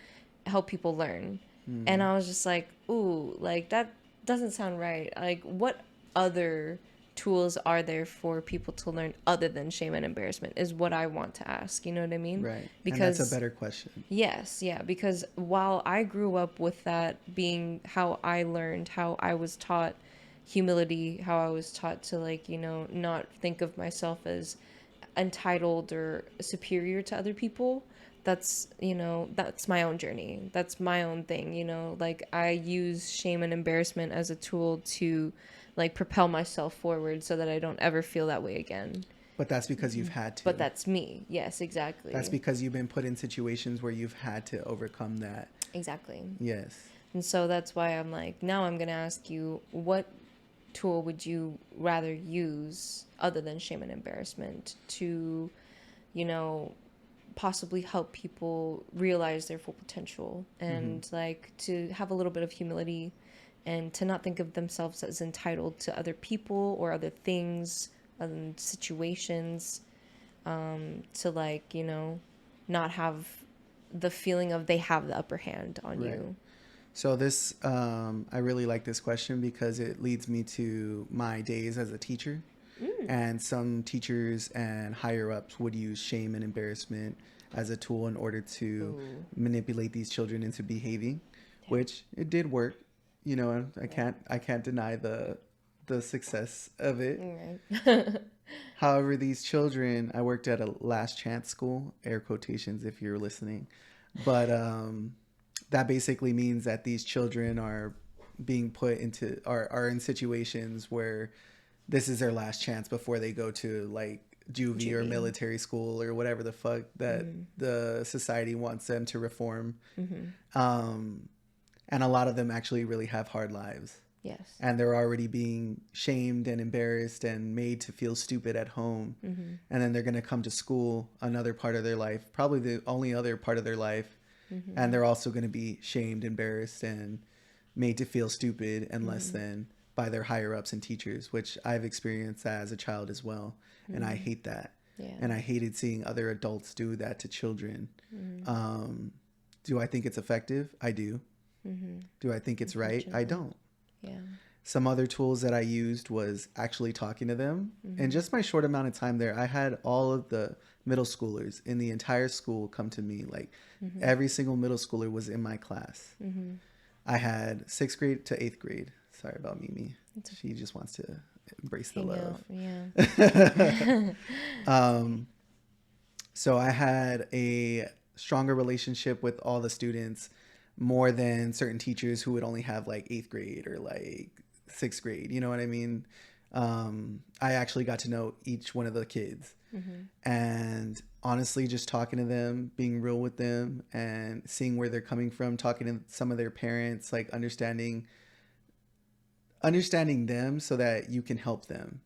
help people learn? And I was just like, ooh, like that doesn't sound right. Like, what other tools are there for people to learn other than shame and embarrassment is what I want to ask. You know what I mean? Right. Because and that's a better question. Yes. Yeah. Because while I grew up with that being how I learned, how I was taught humility, how I was taught to like, not think of myself as entitled or superior to other people. That's my own journey. That's my own thing, like I use shame and embarrassment as a tool to like propel myself forward so that I don't ever feel that way again. But that's because you've had to. But that's me. Yes, exactly. That's because you've been put in situations where you've had to overcome that. Exactly. Yes. And so that's why I'm like, now I'm going to ask you, what tool would you rather use other than shame and embarrassment to, possibly help people realize their full potential and like to have a little bit of humility and to not think of themselves as entitled to other people or other things and situations, to like, not have the feeling of they have the upper hand on you. So this, I really like this question because it leads me to my days as a teacher. And some teachers and higher ups would use shame and embarrassment as a tool in order to manipulate these children into behaving, which it did work. I can't deny the the success of it. Right. However, these children, I worked at a last chance school, air quotations if you're listening, but that basically means that these children are being put into are in situations where this is their last chance before they go to like juvie or military school or whatever the fuck that the society wants them to reform. And a lot of them actually really have hard lives. Yes. And they're already being shamed and embarrassed and made to feel stupid at home. And then they're going to come to school, another part of their life, probably the only other part of their life. And they're also going to be shamed, embarrassed, and made to feel stupid and less than by their higher ups and teachers, which I've experienced as a child as well. And I hate that. Yeah. And I hated seeing other adults do that to children. Do I think it's effective? I do. Do I think it's right? I don't. Yeah. Some other tools that I used was actually talking to them. In just my short amount of time there, I had all of the middle schoolers in the entire school come to me. Like every single middle schooler was in my class. I had 6th grade to 8th grade. Sorry about Mimi. She just wants to embrace the love. Yeah. So I had a stronger relationship with all the students more than certain teachers who would only have like 8th grade or like 6th grade. You know what I mean? I actually got to know each one of the kids. And honestly, just talking to them, being real with them and seeing where they're coming from, talking to some of their parents, like understanding them so that you can help them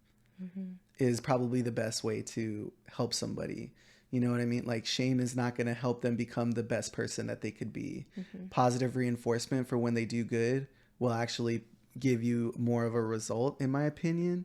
is probably the best way to help somebody. You know what I mean? Like shame is not going to help them become the best person that they could be. Positive reinforcement for when they do good will actually give you more of a result, in my opinion.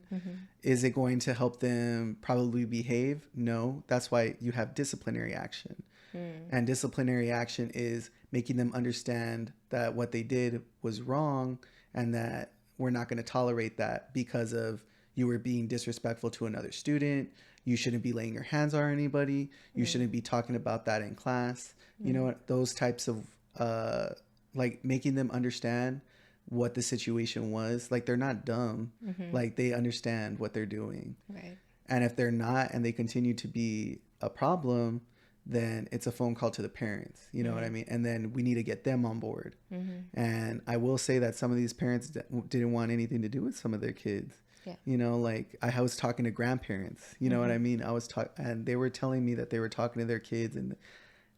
Is it going to help them probably behave? No. That's why you have disciplinary action. And disciplinary action is making them understand that what they did was wrong and that we're not going to tolerate that because of you were being disrespectful to another student. You shouldn't be laying your hands on anybody. You shouldn't be talking about that in class. You know what? Those types of like making them understand what the situation was. Like they're not dumb. Like they understand what they're doing. Right. And if they're not and they continue to be a problem, then it's a phone call to the parents. You know what I mean? And then we need to get them on board. And I will say that some of these parents didn't want anything to do with some of their kids. Yeah. You know, like I was talking to grandparents, you know what I mean? And they were telling me that they were talking to their kids and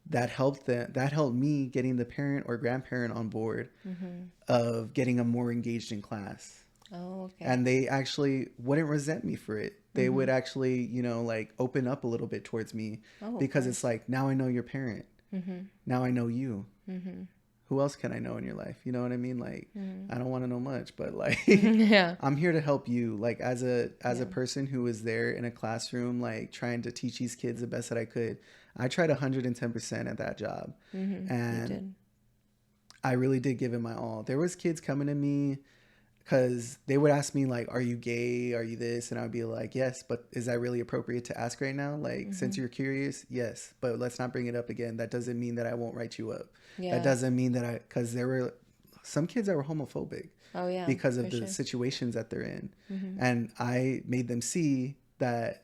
that helped them. That helped me getting the parent or grandparent on board of getting them more engaged in class. Oh, okay. And they actually wouldn't resent me for it. They would actually, you know, like open up a little bit towards me because it's like, now I know your parent. Now I know you. Who else can I know in your life? You know what I mean? Like, I don't want to know much, but like, I'm here to help you. Like as a person who was there in a classroom, like trying to teach these kids the best that I could. I tried 110% at that job. And I really did give it my all. There was kids coming to me because they would ask me like, are you gay? Are you this? And I would be like, yes, but is that really appropriate to ask right now? Like, since you're curious, yes, but let's not bring it up again. That doesn't mean that I won't write you up. That doesn't mean that because there were some kids that were homophobic because of the situations that they're in. And I made them see that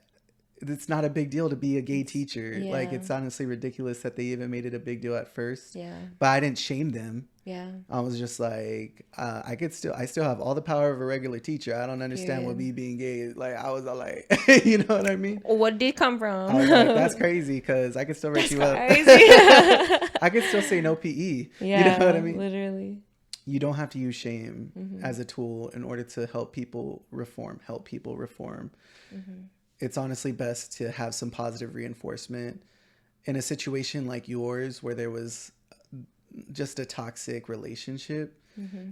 it's not a big deal to be a gay teacher. Like, it's honestly ridiculous that they even made it a big deal at first. But I didn't shame them. I was just like, I still have all the power of a regular teacher. I don't understand what me being gay is. Like, I was all like, you know what I mean? What did come from? I was like, that's crazy because I could still write you up. I could still say no PE. You know what I mean? Literally. You don't have to use shame as a tool in order to help people reform. It's honestly best to have some positive reinforcement in a situation like yours where there was just a toxic relationship.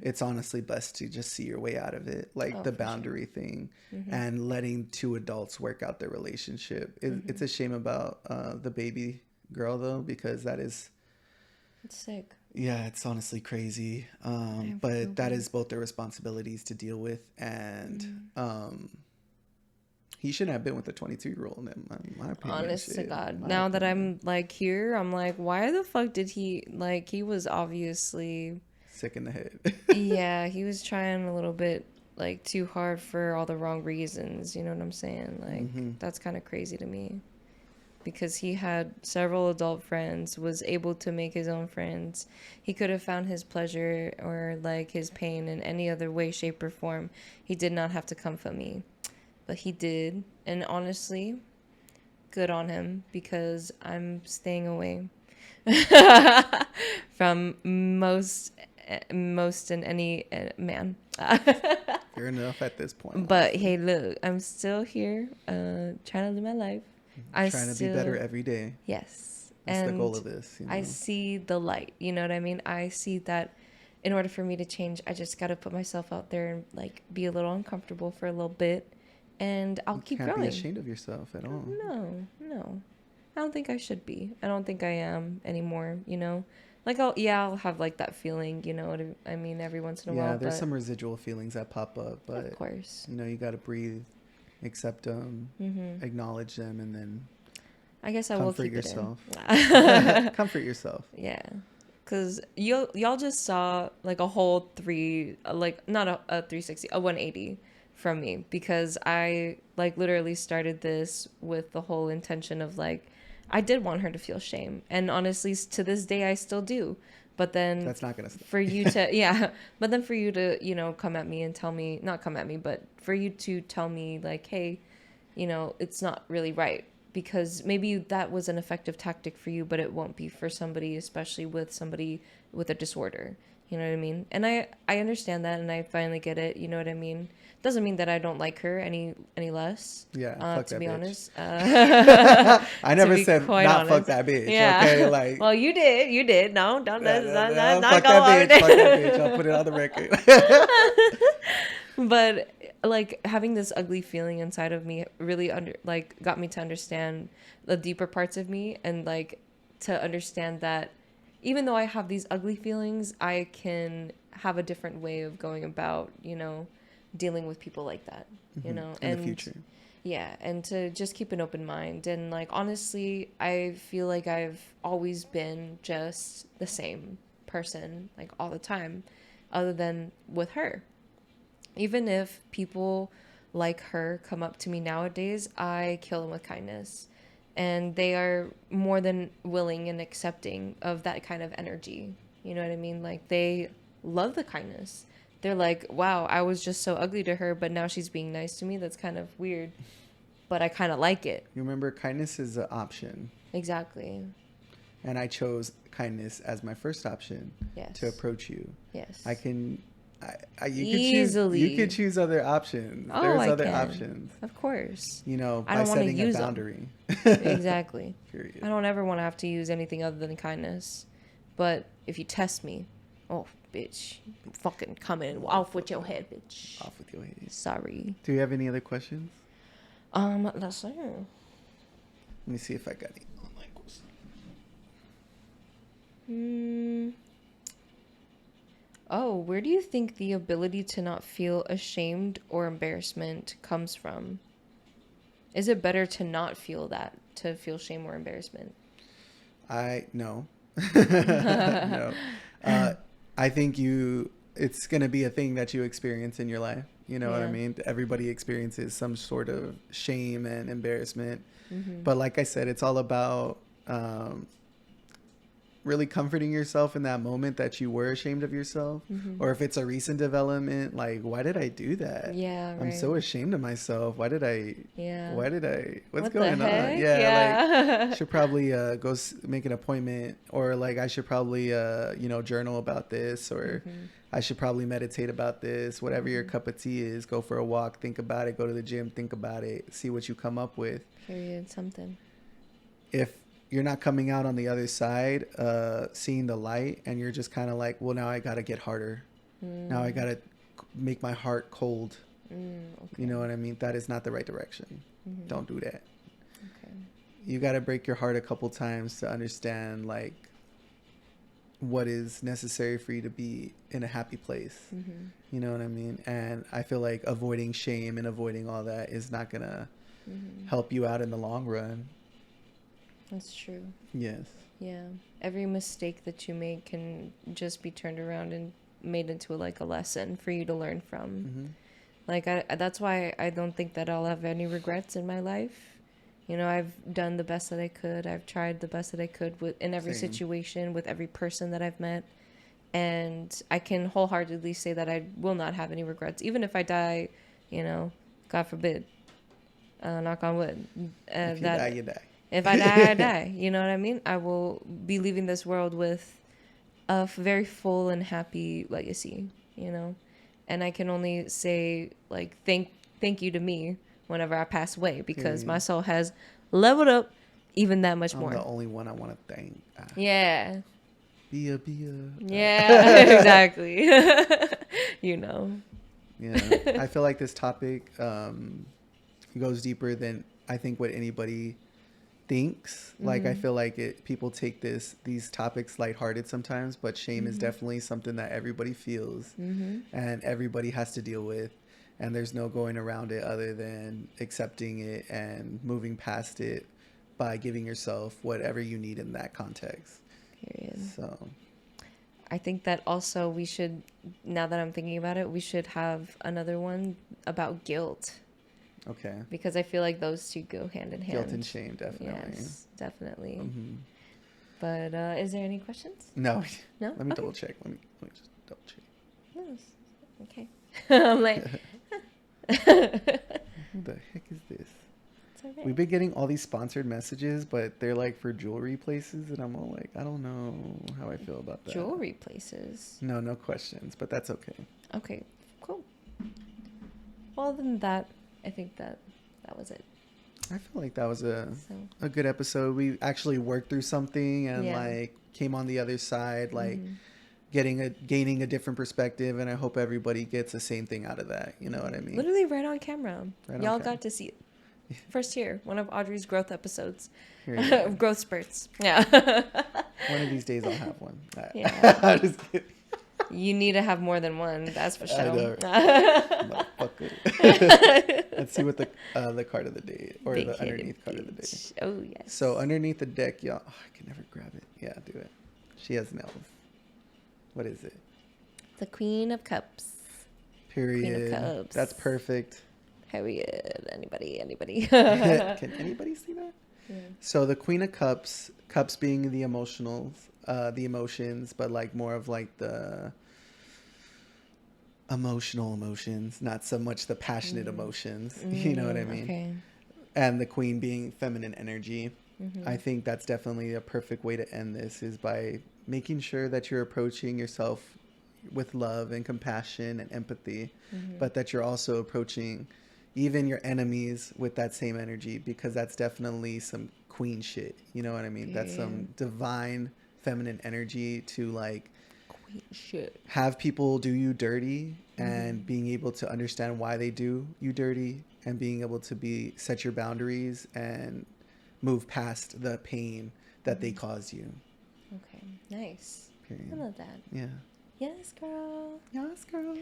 It's honestly best to just see your way out of it, like the boundary thing and letting two adults work out their relationship. It's a shame about the baby girl though, because it's sick. Yeah, it's honestly crazy. But that is both their responsibilities to deal with, and he shouldn't have been with a 22-year-old in my opinion. Honest to God. Now that I'm like here, I'm like, why the fuck did he, like, he was obviously sick in the head. Yeah, he was trying a little bit like too hard for all the wrong reasons. You know what I'm saying? Like Mm-hmm. that's kind of crazy to me. Because he had several adult friends, was able to make his own friends. He could have found his pleasure or like his pain in any other way, shape, or form. He did not have to come for me, but he did. And honestly, good on him because I'm staying away from most and any man. Fair enough at this point, But honestly. hey, look, I'm still here, trying to live my life. I Trying to be better still, every day. yes, That's the goal and of this, you I know. see the light. You know what I mean? I see that in order for me to change, I just got to put myself out there and like be a little uncomfortable for a little bit, and I'll You keep can't be growing. ashamed of yourself at all. No, no. I don't think I should be. I don't think I am anymore, you know? Like I'll have like that feeling, you know what I mean, every once in a while, Yeah, there's but some residual feelings that pop up, of but course. you know, you got to breathe, accept them, Mhm. acknowledge them, and then I guess I will comfort keep it in. yourself. Comfort yourself. Yeah. Cuz y'all just saw like a whole like not a 360, a 180 from me because I like literally started this with the whole intention of like I did want her to feel shame. And honestly, to this day I still do. But then That's not gonna stop. for you to yeah, but then for you to, you know, come at me and tell me, not come at me, but for you to tell me like, "Hey, you know, it's not really right." Because maybe that was an effective tactic for you, but it won't be for somebody, especially with somebody with a disorder. You know what I mean? And I understand that, and I finally get it. You know what I mean? Doesn't mean that I don't like her any less. Yeah, fuck To that be bitch. honest, I to never be said quite not fuck honest, that bitch. yeah. Okay, like Well, you did. No, don't let's not fuck go that over bitch. Fuck that bitch. there. I'll put it on the record. But like having this ugly feeling inside of me really got me to understand the deeper parts of me and like to understand that even though I have these ugly feelings, I can have a different way of going about, you know, dealing with people like that, you know. In the And future. yeah, and to just keep an open mind. And like honestly, I feel like I've always been just the same person like all the time other than with her. Even if people like her come up to me nowadays, I kill them with kindness. And they are more than willing and accepting of that kind of energy. You know what I mean? Like they love the kindness. They're like, wow, I was just so ugly to her, but now she's being nice to me. That's kind of weird, but I kind of like it. You remember, kindness is an option. Exactly. And I chose kindness as my first option Yes. to approach you. Yes. I can, you Easily. could choose. You could choose other options. Oh, There's I other can. options. Of course. You know, I by don't want to setting a use them. boundary. Exactly. Period. I don't ever want to have to use anything other than kindness. But if you test me, oh, bitch, I'm fucking coming off with your head, bitch. Off with your head. Sorry. Do you have any other questions? Let's see. Let me see if I got any online questions. Oh, where do you think the ability to not feel ashamed or embarrassment comes from? Is it better to not feel that, to feel shame or embarrassment? No. No. I think it's going to be a thing that you experience in your life. You know what I Yeah. mean? Everybody experiences some sort of shame and embarrassment. Mm-hmm. But like I said, it's all about really comforting yourself in that moment that you were ashamed of yourself. Mm-hmm. Or if it's a recent development, like, why did I do that? Yeah, I'm right. so ashamed of myself. Yeah. What's What the going on? heck? Yeah, like, Yeah. should probably make an appointment, or like I should probably journal about this, or Mm-hmm. I should probably meditate about this. Whatever your Mm-hmm. cup of tea is, go for a walk, think about it, go to the gym, think about it, see what you come up with. Period. Something. If you're not coming out on the other side, seeing the light, and you're just kind of like, well, now I got to get harder. Now I got to make my heart cold. Okay. You know what I mean? That is not the right direction. Mm-hmm. Don't do that. Okay. You got to break your heart a couple times to understand like what is necessary for you to be in a happy place. Mm-hmm. You know what I mean? And I feel like avoiding shame and avoiding all that is not going to help you out in the long run. That's true. Yes. Yeah. Every mistake that you make can just be turned around and made into like a lesson for you to learn from. Mm-hmm. Like, that's why I don't think that I'll have any regrets in my life. You know, I've done the best that I could. I've tried the best that I could in every Same. situation, with every person that I've met. And I can wholeheartedly say that I will not have any regrets. Even if I die, you know, God forbid, knock on wood. If you that die, you die. If I die, I die. You know what I mean? I will be leaving this world with a very full and happy legacy, you know? And I can only say, like, thank you to me whenever I pass away, because my soul has leveled up even that much I'm more. the only one I want to thank. Yeah. Be a. Yeah, exactly. You know. Yeah. I feel like this topic goes deeper than I think what anybody thinks. Like, I feel like people take these topics lighthearted sometimes, but shame is definitely something that everybody feels and everybody has to deal with. And there's no going around it other than accepting it and moving past it by giving yourself whatever you need in that context. Period. So I think that also we should, now that I'm thinking about it, we should have another one about guilt. okay. Because I feel like those two go hand in hand. Guilt and shame, definitely. Yes, definitely. Mm-hmm. But is there any questions? No. No? Let me Okay. double check. Let me just double check. Yes. Okay. I'm like, Who the heck is this? it's okay. We've been getting all these sponsored messages, but they're like for jewelry places, and I'm all like, I don't know how I feel about that. Jewelry places. No questions, but that's okay. Okay, cool. Well, other than that, I think that was it. I feel like that was a So, good episode. We actually worked through something and Yeah. like came on the other side, like gaining a different perspective, and I hope everybody gets the same thing out of that. You know what I mean? literally right on camera. Right on Y'all camera. got to see it. First here, one of Audrey's growth episodes. Here you go. Growth spurts. Yeah. One of these days I'll have one. Yeah. I'm just kidding. You need to have more than one, that's for I sure. know. Motherfucker. Let's see what the card of the day, or the Vacated underneath card of the day. beach. Oh, yes. So underneath the deck, y'all. Oh, I can never grab it. Yeah, do it. She has nails. What is it? The Queen of Cups. Period. Cups. That's perfect. Period. Anybody. Can anybody see that? Yeah. So the Queen of Cups, cups being the the emotions, but like more of like the emotional emotions, not so much the passionate emotions. You know what I mean? Okay. And the Queen being feminine energy. I think that's definitely a perfect way to end this, is by making sure that you're approaching yourself with love and compassion and empathy, but that you're also approaching even your enemies with that same energy, because that's definitely some queen shit. You know what I mean? That's some divine feminine energy to like Queen shit. have people do you dirty and being able to understand why they do you dirty, and being able to set your boundaries and move past the pain that they cause you. Okay. Nice. Period. I love that. Yeah. Yes, girl. Yes, girl.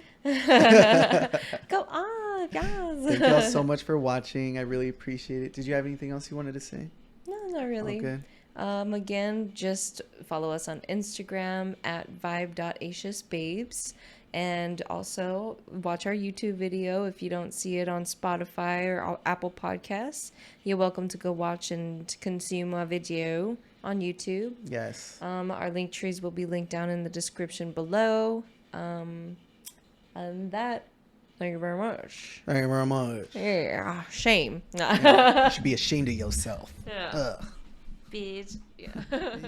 Go on. Yes. Thank y'all so much for watching. I really appreciate it. Did you have anything else you wanted to say? No, not really. All good. Again, just follow us on Instagram at vibe-acious babes, and also watch our YouTube video. If you don't see it on Spotify or Apple Podcasts, you're welcome to go watch and consume our video on YouTube. Yes. Our link trees will be linked down in the description below. And that, thank you very much. Thank you very much. Yeah, shame. Yeah, you should be ashamed of yourself. Yeah. Ugh. Bitch. Yeah.